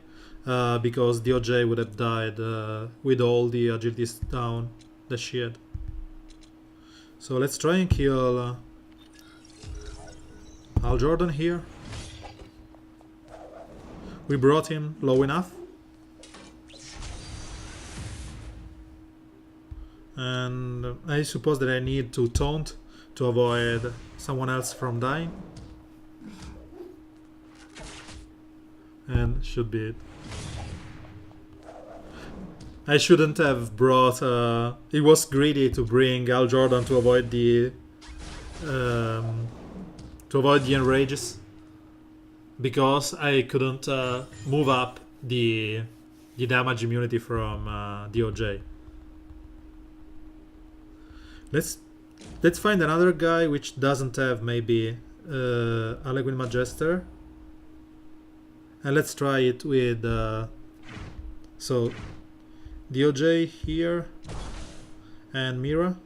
Because DOJ would have died with all the agilities down that she had. So let's try and kill Al Jordan here. We brought him low enough. And I suppose that I need to taunt to avoid someone else from dying. And should be it. I shouldn't have brought. It was greedy to bring Al Jordan to avoid the enrages, because I couldn't move up the damage immunity from DOJ. Let's find another guy which doesn't have maybe Halloween Magister, and let's try it with so. DOJ here and Mira.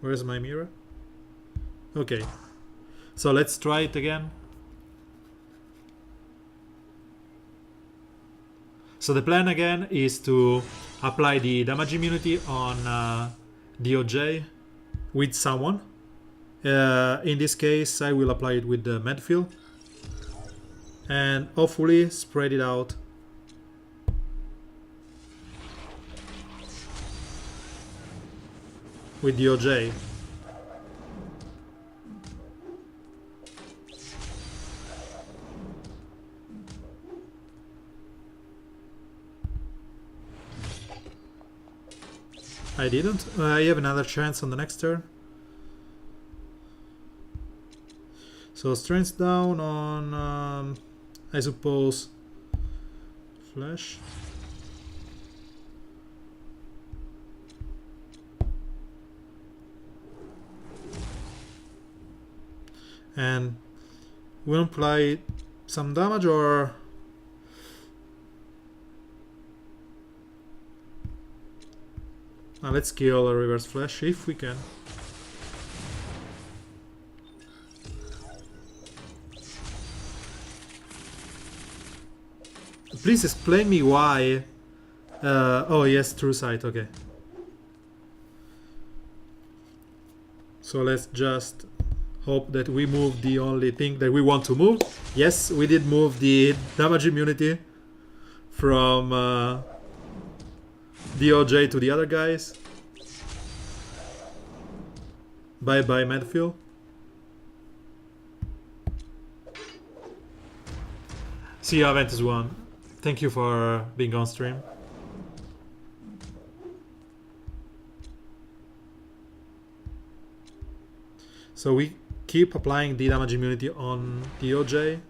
Where's my Mira? Okay, so let's try it again. So the plan again is to apply the damage immunity on DOJ with someone. In this case, I will apply it with the Medfield and hopefully spread it out. With DOJ. I didn't. I have another chance on the next turn. So strength down on, I suppose, Flash. And we'll apply some damage, or let's kill a reverse flash if we can. please explain me why. Oh yes, true sight. Okay. So let's just hope that we move the only thing that we want to move. Yes, we did move the damage immunity from DOJ to the other guys. Bye bye, Medfield. See you, Aventus1. Thank you for being on stream. So we keep applying the damage immunity on DOJ.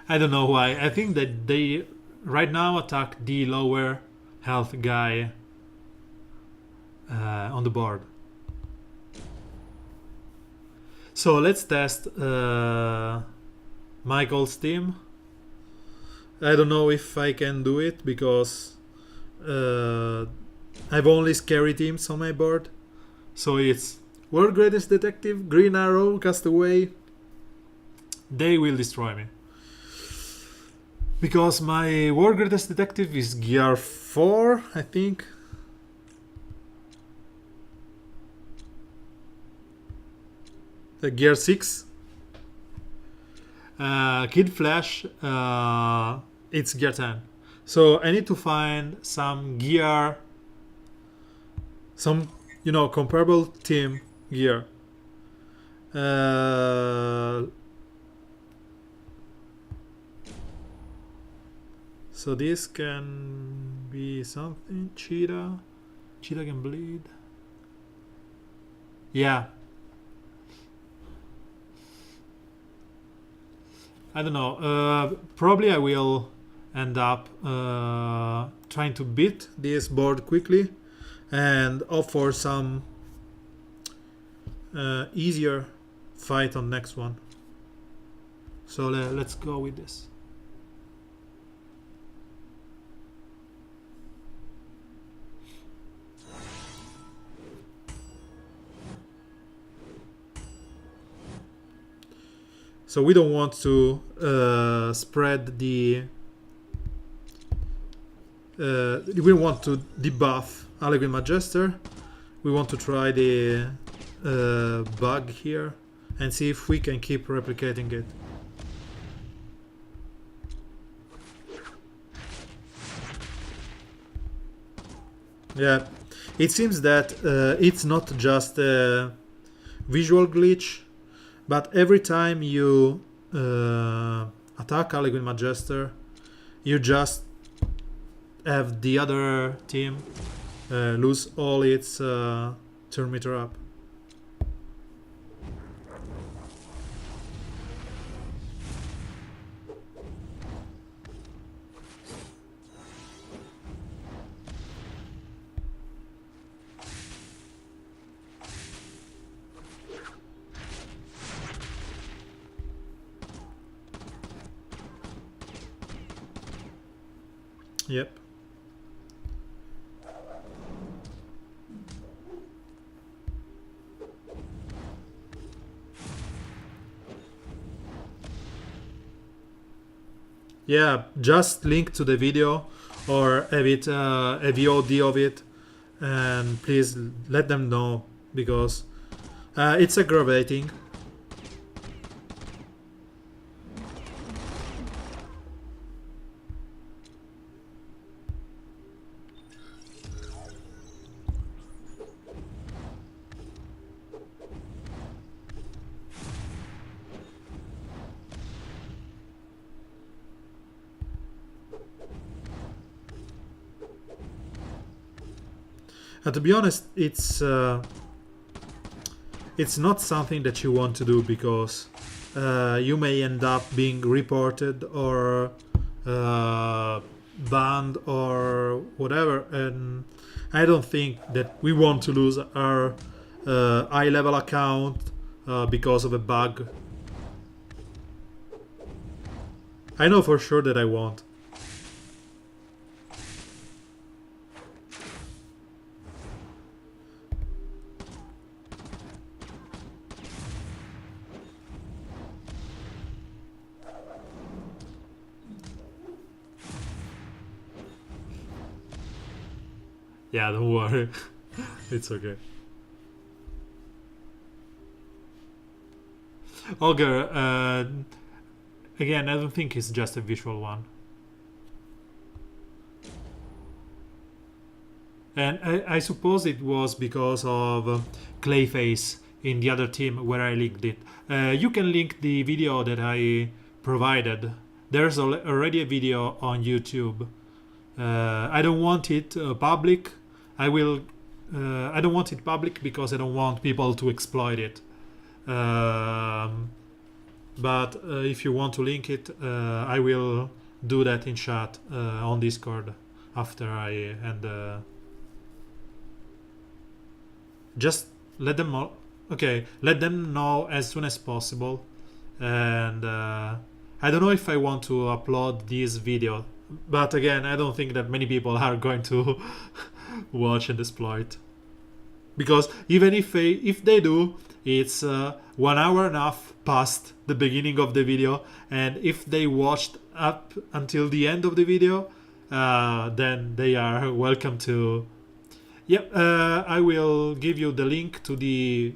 I don't know why. I think that they right now attack the lower health guy on the board. So let's test Michael's team. I don't know if I can do it because I have only scary teams on my board. So it's World Greatest Detective, Green Arrow, Castaway. They will destroy me. Because my World Greatest Detective is gear 4, I think. Gear 6. Kid Flash, it's gear 10. So I need to find some gear, some, comparable team gear. So this can be something. Cheetah can bleed. Yeah. I don't know. Probably I will end up trying to beat this board quickly and opt for some easier fight on next one. So let's go with this. So we don't want to spread the... we don't want to debuff Harlequin Magister. We want to try the bug here and see if we can keep replicating it. Yeah, it seems that it's not just a visual glitch, but every time you attack Harlequin Magister, you just have the other team lose all its turn meter up. Yep. Yeah, just link to the video or have it a VOD of it, and please let them know because it's aggravating. To be honest, it's not something that you want to do because you may end up being reported or banned or whatever, and I don't think that we want to lose our high level account because of a bug. I know for sure that I won't. Yeah, don't worry. It's okay. Ogre, again, I don't think it's just a visual one. And I suppose it was because of Clayface in the other team where I linked it. You can link the video that I provided. There's already a video on YouTube. I don't want it public. I don't want it public because I don't want people to exploit it. But if you want to link it, I will do that in chat on Discord after I end. Just let them know. Okay, let them know as soon as possible. And I don't know if I want to upload this video, but again, I don't think that many people are going to watch and exploit, because even if they do, it's 1 hour and a half past the beginning of the video, and if they watched up until the end of the video, then they are welcome to. Yep, I will give you the link to the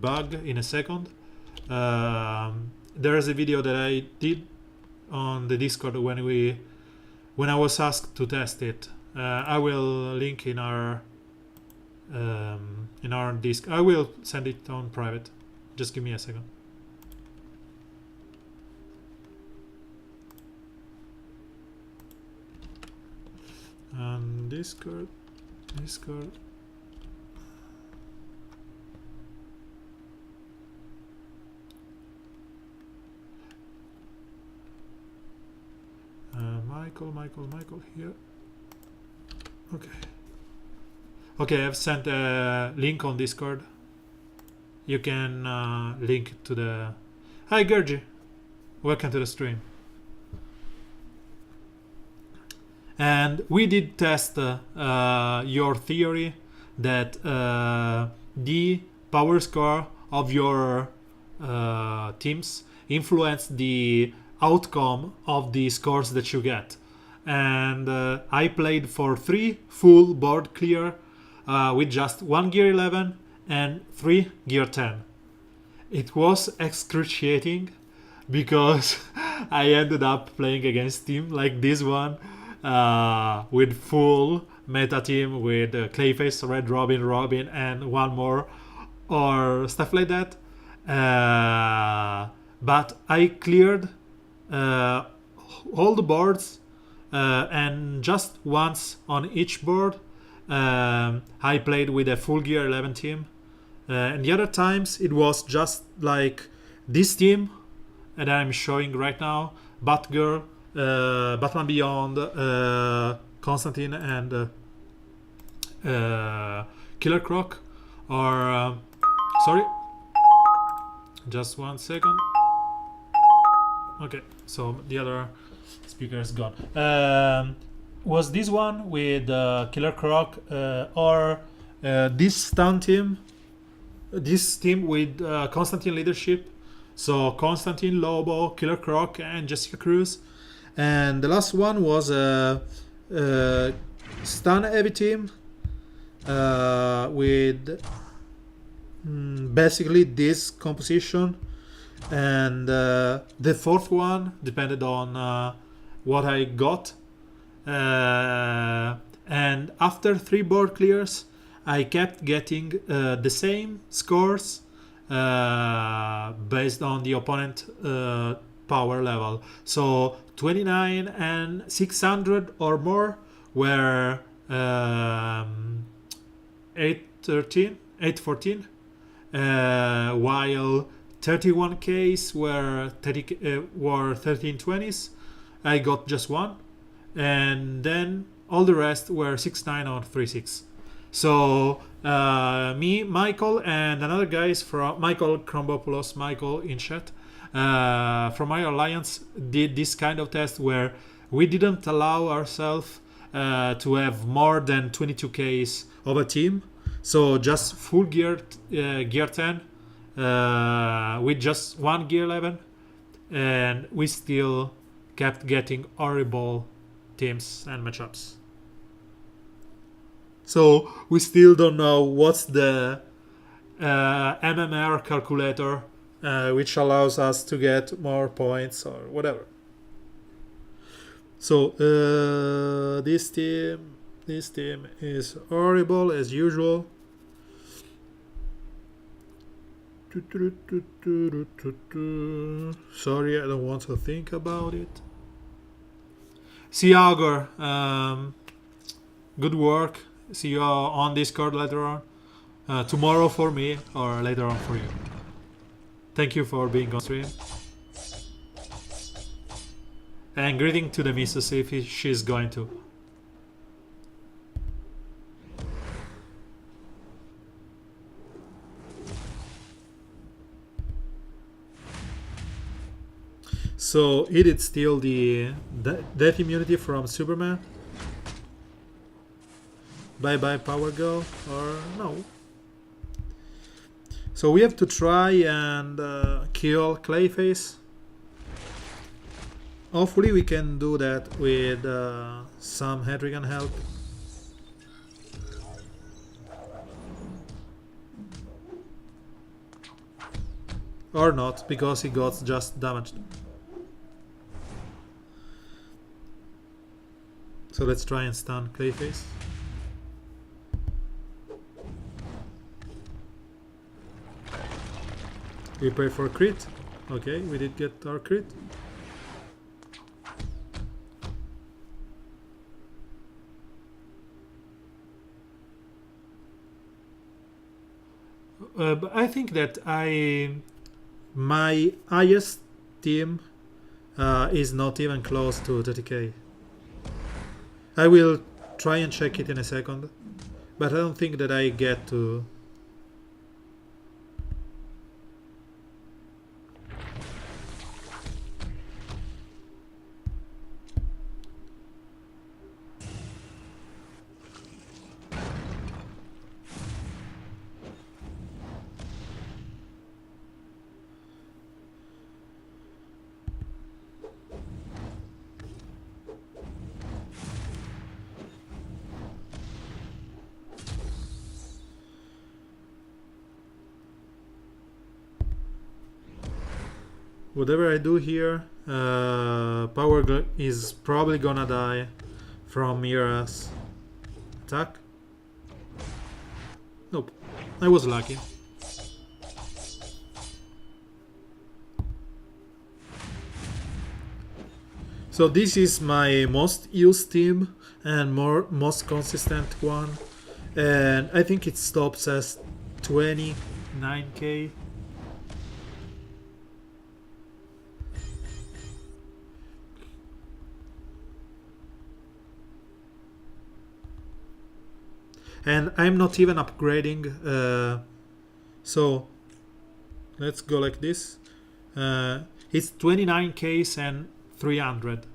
bug in a second. There is a video that I did on the Discord when I was asked to test it. I will link in our Disc. I will send it on private. Just give me a second. Discord. Michael here. Okay, I've sent a link on Discord. You can link to the. Hi Gergie, welcome to the stream. And we did test your theory that the power score of your teams influence the outcome of the scores that you get. And I played for 3 full board clear with just 1 gear 11 and 3 gear 10. It was excruciating because I ended up playing against team like this one with full meta team with Clayface, Red Robin, and one more or stuff like that. But I cleared all the boards and just once on each board I played with a full gear 11 team, and the other times it was just like this team that I'm showing right now: Batgirl, Batman Beyond, Constantine, and Killer Croc. Or sorry, just 1 second. Okay, so the other speaker is gone. Was this one with Killer Croc or this stun team? This team with Constantine leadership. So Constantine, Lobo, Killer Croc, and Jessica Cruz. And the last one was a stun heavy team with basically this composition. And the fourth one depended on what I got. And after 3 board clears, I kept getting the same scores based on the opponent power level. So 29 and 600 or more were 814, while 31Ks were 1320s. I got just one, and then all the rest were 69 or 36. So me, Michael, and another guys from Michael Krombopoulos, Michael in chat, from my alliance did this kind of test where we didn't allow ourselves to have more than 22Ks of a team. So just full gear 10 with just one gear 11, and we still kept getting horrible teams and matchups. So we still don't know what's the MMR calculator which allows us to get more points or whatever. So this team is horrible as usual. Sorry, I don't want to think about it. See Augur, good work. See you on Discord later on. Tomorrow for me or later on for you. Thank you for being on stream. And greeting to the missus if she's going to. So he did steal the death immunity from Superman. Bye bye Power Go, or no. So we have to try and kill Clayface. Hopefully we can do that with some Hedrigan help. Or not, because he got just damaged. So let's try and stun Clayface. We pray for a crit. Okay, we did get our crit. But I think that my highest team is not even close to 30k. I will try and check it in a second, but I don't think that I get to. Whatever I do here, Power is probably gonna die from Mira's attack. Nope, I was lucky. So this is my most used team and most consistent one, and I think it stops as 29k. And I'm not even upgrading, so let's go like this. It's 29k and 300.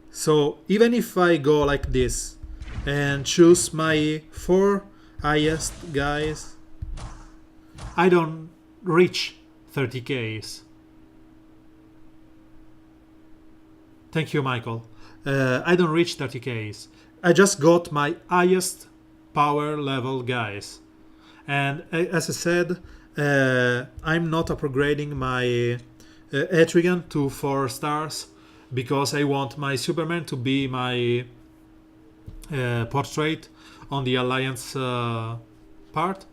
So even if I go like this and choose my 4 highest guys, I don't reach 30k's. Thank you, Michael. I don't reach 30k's. I just got my highest power level guys. And as I said, I'm not upgrading my Etrigan to 4 stars because I want my Superman to be my portrait on the Alliance part.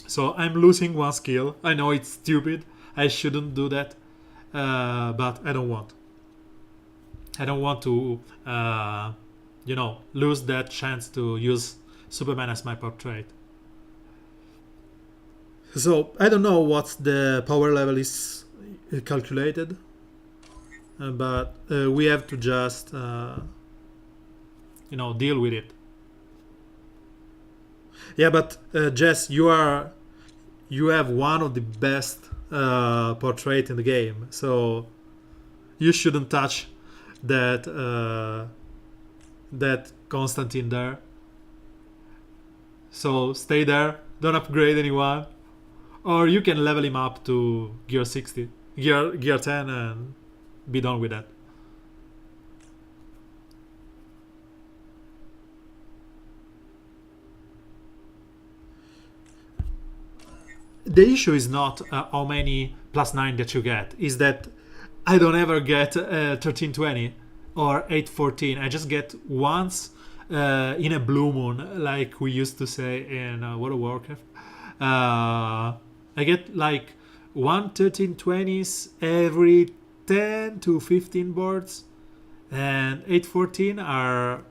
So I'm losing 1 skill. I know it's stupid. I shouldn't do that. But I don't want. I don't want to, lose that chance to use Superman as my portrait. So I don't know what the power level is calculated, but we have to just you know, deal with it. Yeah, but Jess, you have one of the best portrait in the game, so you shouldn't touch that Constantine there. So stay there, don't upgrade anyone, or you can level him up to gear 60, gear 10, and be done with that. The issue is not how many +9 that you get, is that I don't ever get 1320 or 814. I just get once in a blue moon, like we used to say in World of Warcraft. I get like 1 1320s every 10 to 15 boards, and 814 are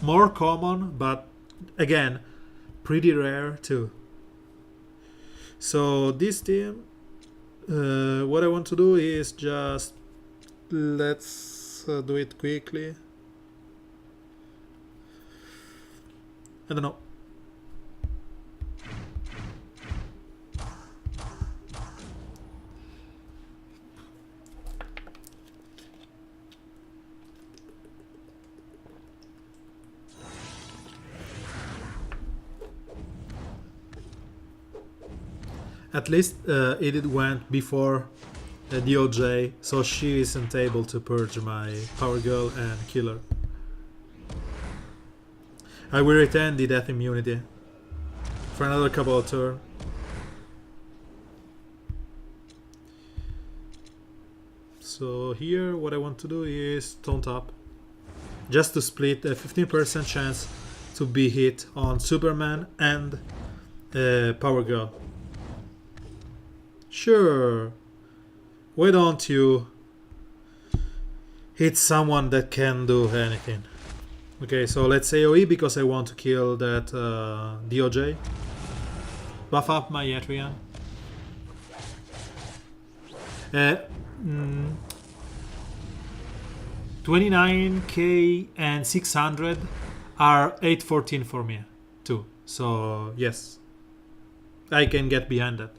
more common, but again, pretty rare too. So this team, what I want to do is just let's do it quickly. I don't know. At least it went before DOJ, so she isn't able to purge my Power Girl and Killer. I will retain the death immunity for another couple of turns. So here what I want to do is taunt up, just to split a 15% chance to be hit on Superman and Power Girl. Sure, why don't you hit someone that can do anything? Okay, so let's say OE because I want to kill that DOJ. Buff up my Etrian. 29k and 600 are 814 for me too. So yes, I can get behind that.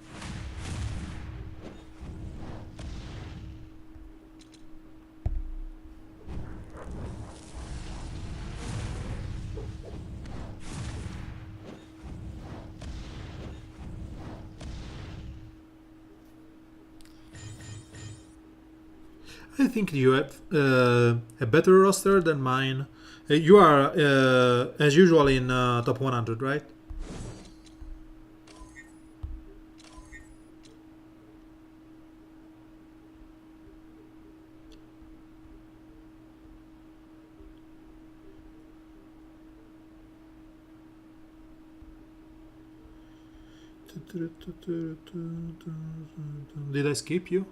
I think you have a better roster than mine. You are, as usual, in top 100, right? Did I skip you?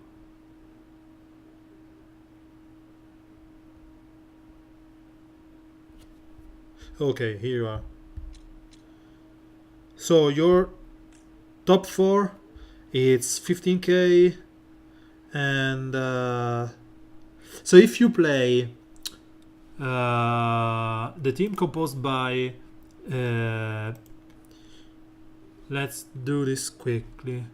Okay, here you are. So your top 4, it's 15k, and so if you play the team composed by let's do this quickly.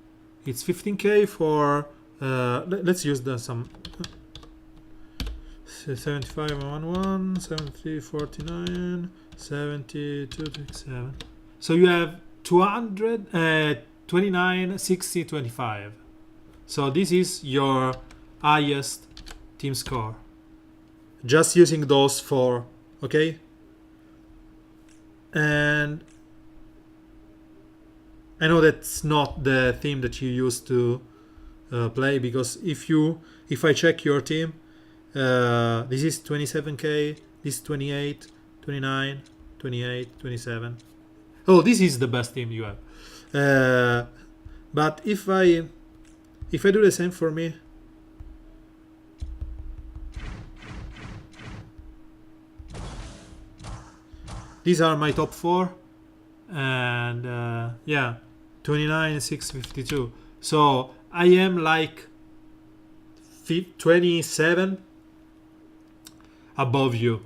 It's 15k for let's use some 75 11 70 49 72 27. So you have 200 29 60 25. So this is your highest team score, just using those 4, okay? And I know that's not the theme that you used to play, because if I check your team, this is 27k, this is 28, 29, 28, 27. Oh, this is the best team you have. But if I do the same for me, these are my top 4, and yeah, 29 652. So I am like 27 above you.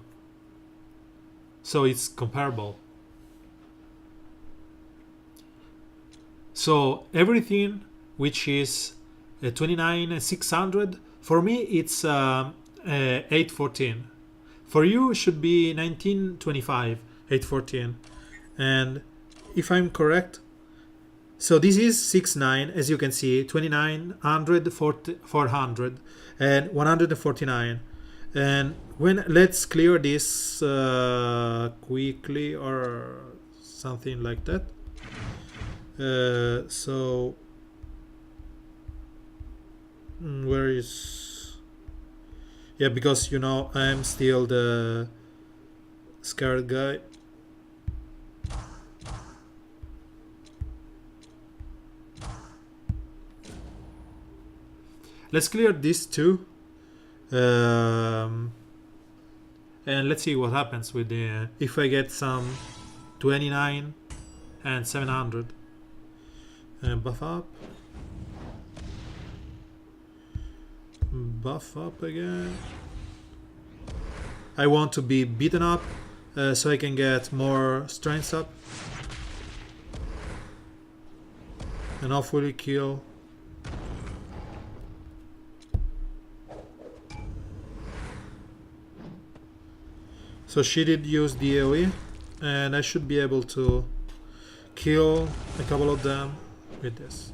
so it's comparable. So everything which is 29,600, for me it's 814. For you it should be 1925, 814. And if I'm correct, so this is 69, as you can see, 2900, 400, and 149. And when let's clear this quickly or something like that. So where is, yeah, because you know I'm still the scared guy. Let's clear this too, and let's see what happens with the if I get some 29 and 700. Buff up, buff up again. I want to be beaten up so I can get more strength up and hopefully kill. So she did use the AoE, and I should be able to kill a couple of them with this.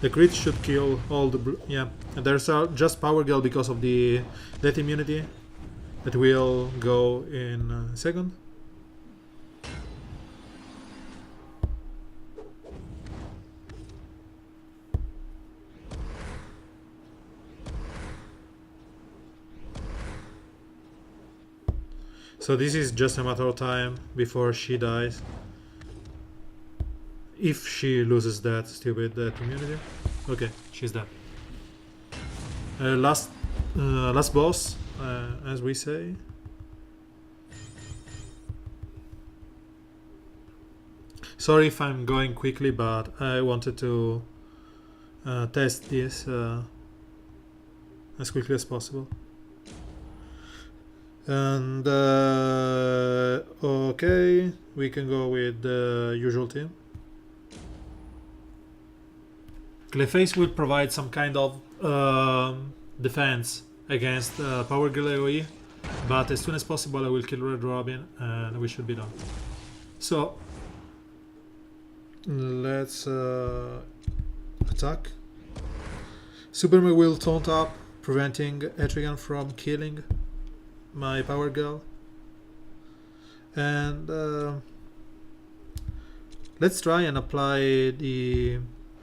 The crit should kill all the yeah. And there's just power gel because of the death immunity that will go in a second. So this is just a matter of time before she dies. If she loses that stupid immunity. Okay, she's dead. Last boss, as we say. Sorry if I'm going quickly, but I wanted to test this as quickly as possible. And okay, we can go with the usual team. Clayface will provide some kind of defense against Power Girl AoE, but as soon as possible I will kill Red Robin and we should be done. So let's attack. Superman will taunt up, preventing Etrigan from killing my Power Girl. And let's try and apply the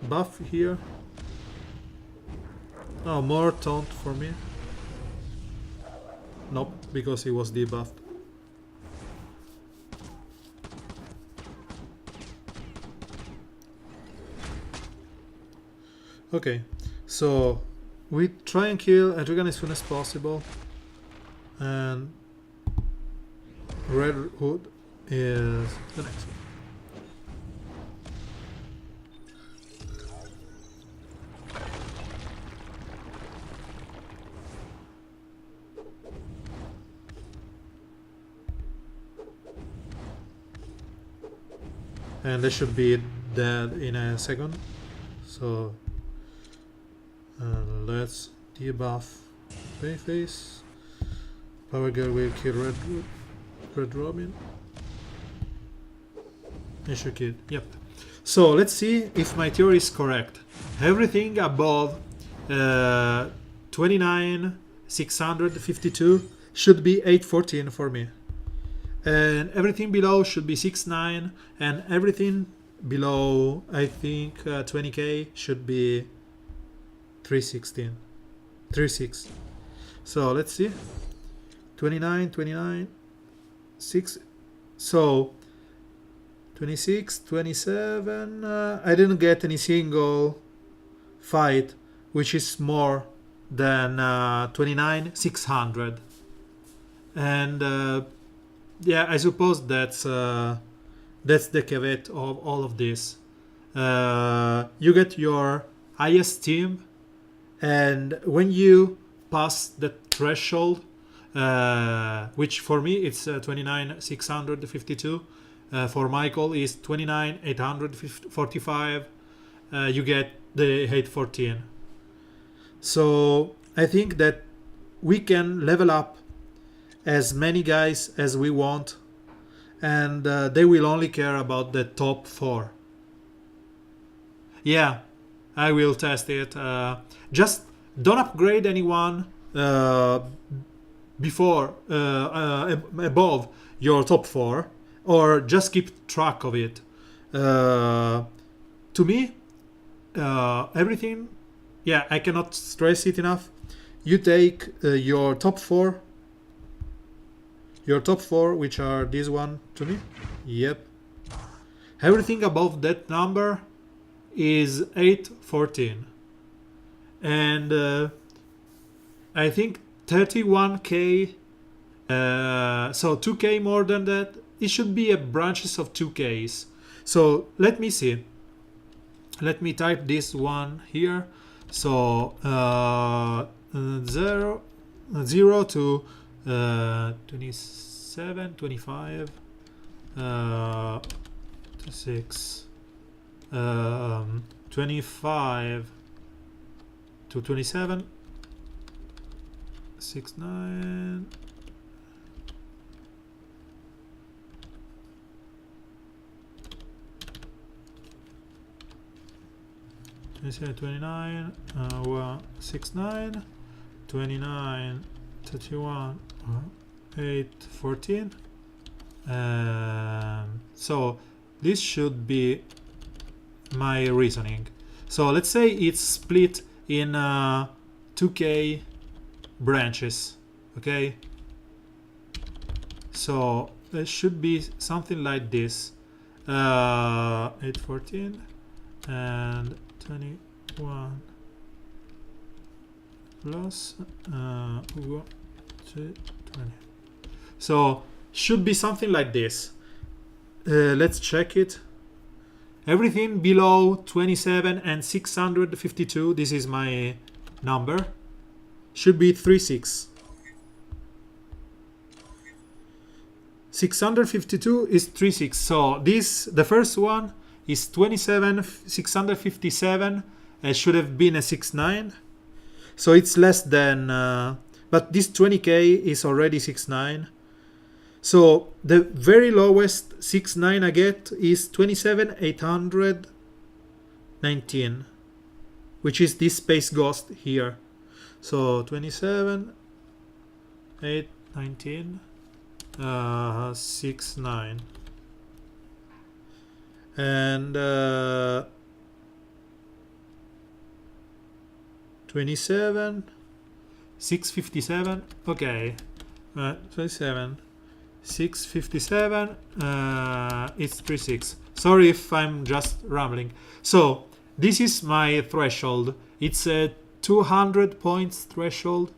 buff here. Oh, more taunt for me. Nope, because he was debuffed. Okay, so we try and kill Etrigan as soon as possible. And Red Hood is the next one. And they should be dead in a second. So let's debuff Clayface. Power Girl will kill Red Robin. I should kill. Yep. So let's see if my theory is correct. Everything above 29,652 should be 814 for me. And everything below should be 69, and everything below, I think, 20k should be 316. 36. So let's see. 29, 6. So 26, 27. I didn't get any single fight which is more than 29,600. And yeah, I suppose that's the caveat of all of this. You get your highest team, and when you pass the threshold, which for me it's 29,652, for Michael is 29,845, you get the 814. So I think that we can level up as many guys as we want, and they will only care about the top 4. Yeah, I will test it. Just don't upgrade anyone before above your top 4, or just keep track of it. To me, everything, yeah, I cannot stress it enough. You take your top 4, which are this one to me. Yep. Everything above that number is 814. And I think 31k, so 2k more than that. It should be a branches of 2ks. So let me see. Let me type this one here. So 0 to 27, 25, to 6, 25 to 27, 6, 9, 27, 29, 6, 9, 29, 31, 8, 14. So this should be my reasoning. So let's say it's split in 2k branches, okay? So it should be something like this. 8, 14 and 21 plus 2, 20. So should be something like this. Let's check it. Everything below 27 and 652, this is my number, should be 36. 652 is 36. So this, the first one is 27 657. It should have been a 69. So it's less than, but this 20k is already 69. So the very lowest 69 I get is 27,819, which is this Space Ghost here. So 27,819, 69, and 27, 657. Okay, 27. 657, it's 36. Sorry if I'm just rambling. So this is my threshold. It's a 200 points threshold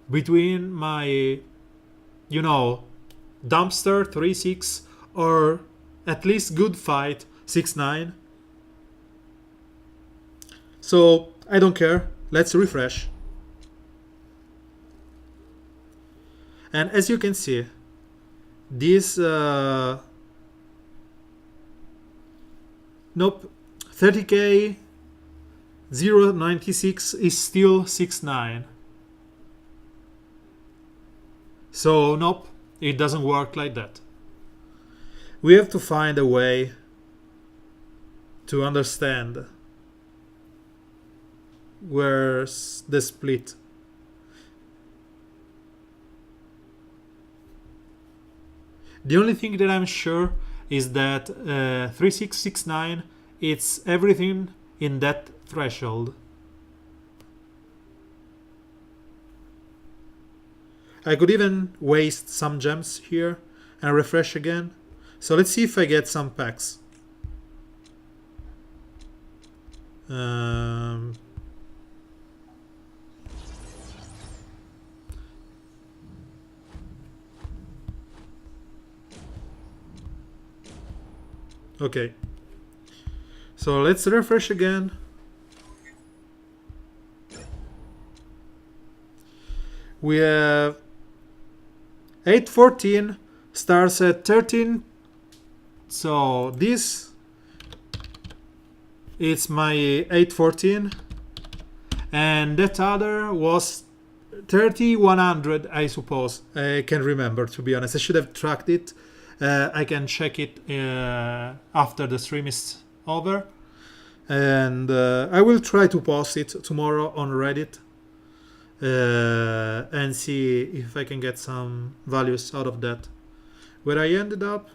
between my, you know, dumpster 3-6 or at least good fight 6-9. So I don't care. Let's refresh. And as you can see, this nope, 30k 096 is still 6-9. So nope, it doesn't work like that. We have to find a way to understand where's the split. The only thing that I'm sure is that 3669, it's everything in that threshold. I could even waste some gems here and refresh again. So let's see if I get some packs. Okay, so let's refresh again. We have 814 stars at 13. So this it's my 814, and that other was 3100, I suppose. I can't remember, to be honest. I should have tracked it. I can check it after the stream is over, and I will try to post it tomorrow on Reddit and see if I can get some values out of that. Where I ended up,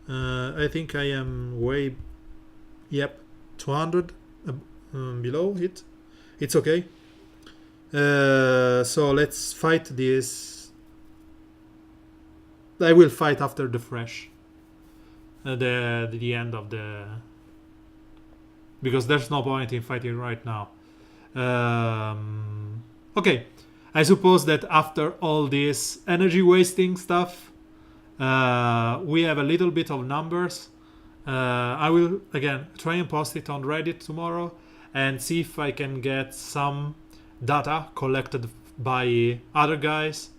I think I am way, 200 below it. It's okay. So let's fight this. I will fight after the fresh, the end of the, because there's no point in fighting right now. Okay, I suppose that after all this energy wasting stuff, we have a little bit of numbers. I will again try and post it on Reddit tomorrow and see if I can get some data collected by other guys.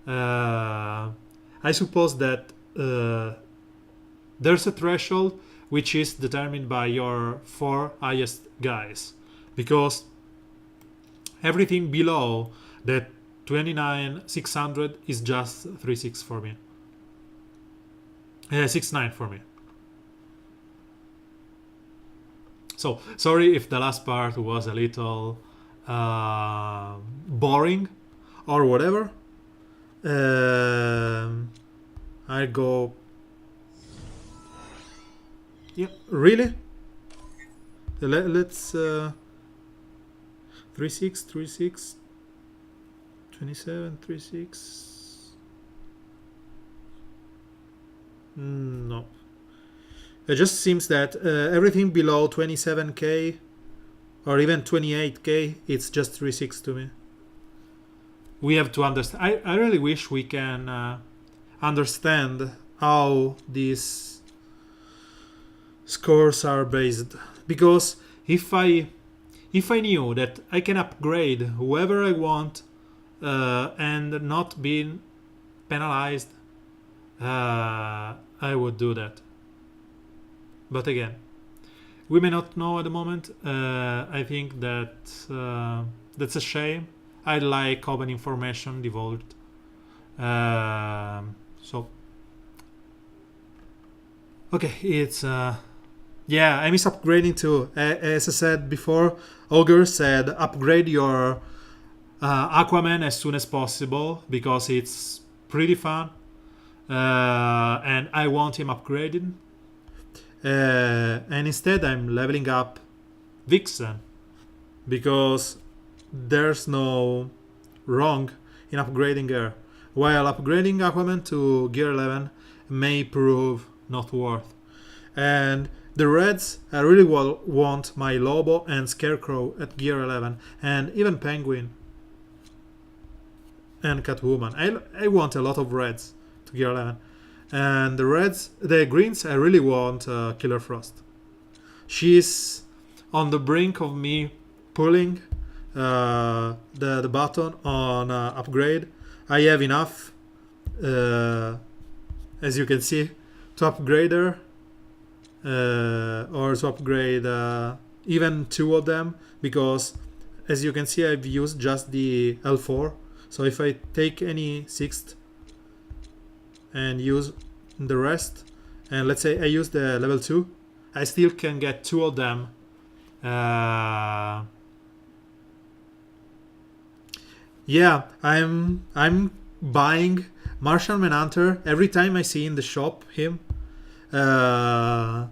I suppose that there's a threshold which is determined by your 4 highest guys, because everything below that 29,600 is just 3.6 for me. 6.9 for me. So sorry if the last part was a little boring or whatever. I go. Yeah, really? Let's 3.6, 3.6, 27, 3.6. No. It just seems that everything below 27k or even 28k, it's just 3.6 to me. We have to understand. I really wish we can understand how these scores are based, because if I knew that I can upgrade whoever I want and not being penalized, I would do that. But again, we may not know at the moment. I think that that's a shame. I like open information divulged. So okay, it's yeah, I miss upgrading too. As I said before, Ogre said upgrade your Aquaman as soon as possible because it's pretty fun, and I want him upgraded. And instead I'm leveling up Vixen because there's no wrong in upgrading her, while upgrading Aquaman to gear 11 may prove not worth. And the Reds, I really want my Lobo and Scarecrow at gear 11, and even Penguin and Catwoman. I want a lot of Reds to gear 11. And the Greens, I really want Killer Frost. She's on the brink of me pulling the button on upgrade. I have enough, as you can see, to upgrade her, or to upgrade even 2 of them, because as you can see I've used just the L4. So if I take any 6th and use the rest, and let's say I use the level 2, I still can get 2 of them. Yeah, I'm buying Martian Manhunter every time I see in the shop him. I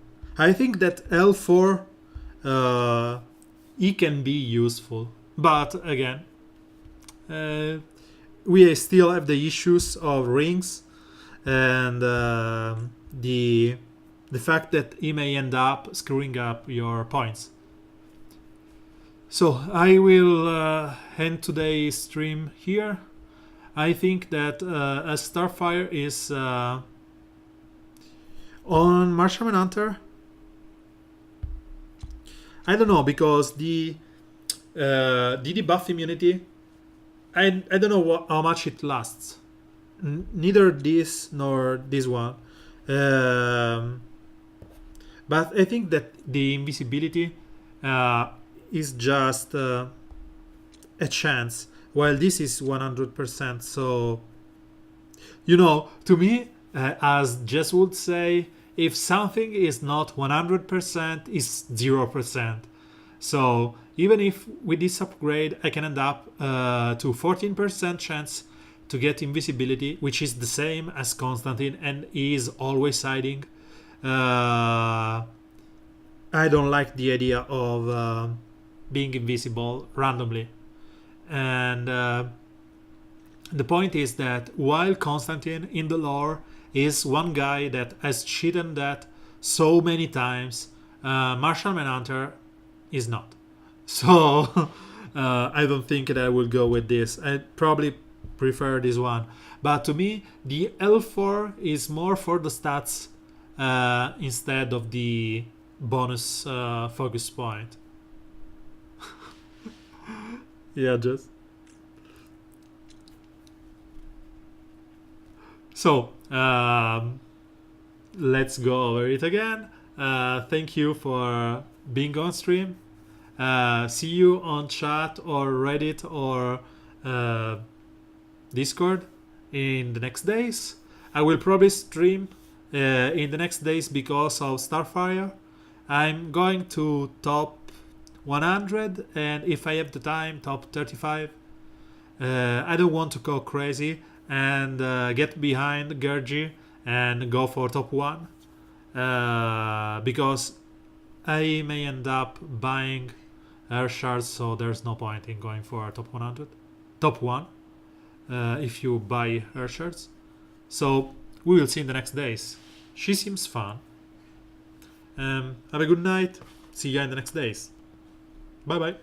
think that L4 he can be useful, but again, we still have the issues of rings and the fact that he may end up screwing up your points. So I will end today's stream here. I think that as Starfire is on Martian Manhunter, I don't know, because the debuff immunity I don't know how much it lasts. Neither this nor this one. But I think that the invisibility is just a chance, while this is 100%. So, to me, as Jess would say, if something is not 100%, it's 0%. So even if with this upgrade I can end up to 14% chance to get invisibility, which is the same as Constantine and is always hiding, I don't like the idea of being invisible randomly. And the point is that while Constantine in the lore is one guy that has cheated that so many times, Martial Manhunter is not. So I don't think that I will go with this. I probably prefer this one. But to me, the L4 is more for the stats instead of the bonus focus point. Yeah, just. So, let's go over it again. Thank you for being on stream. See you on chat or Reddit or Discord in the next days. I will probably stream in the next days because of Starfire. I'm going to top 100 and if I have the time, top 35. I don't want to go crazy and get behind Gergi and go for top 1 because I may end up buying air shards, so there's no point in going for top 100, top 1 if you buy air shards. So we will see in the next days. She seems fun. Have a good night. See you in the next days. Bye bye.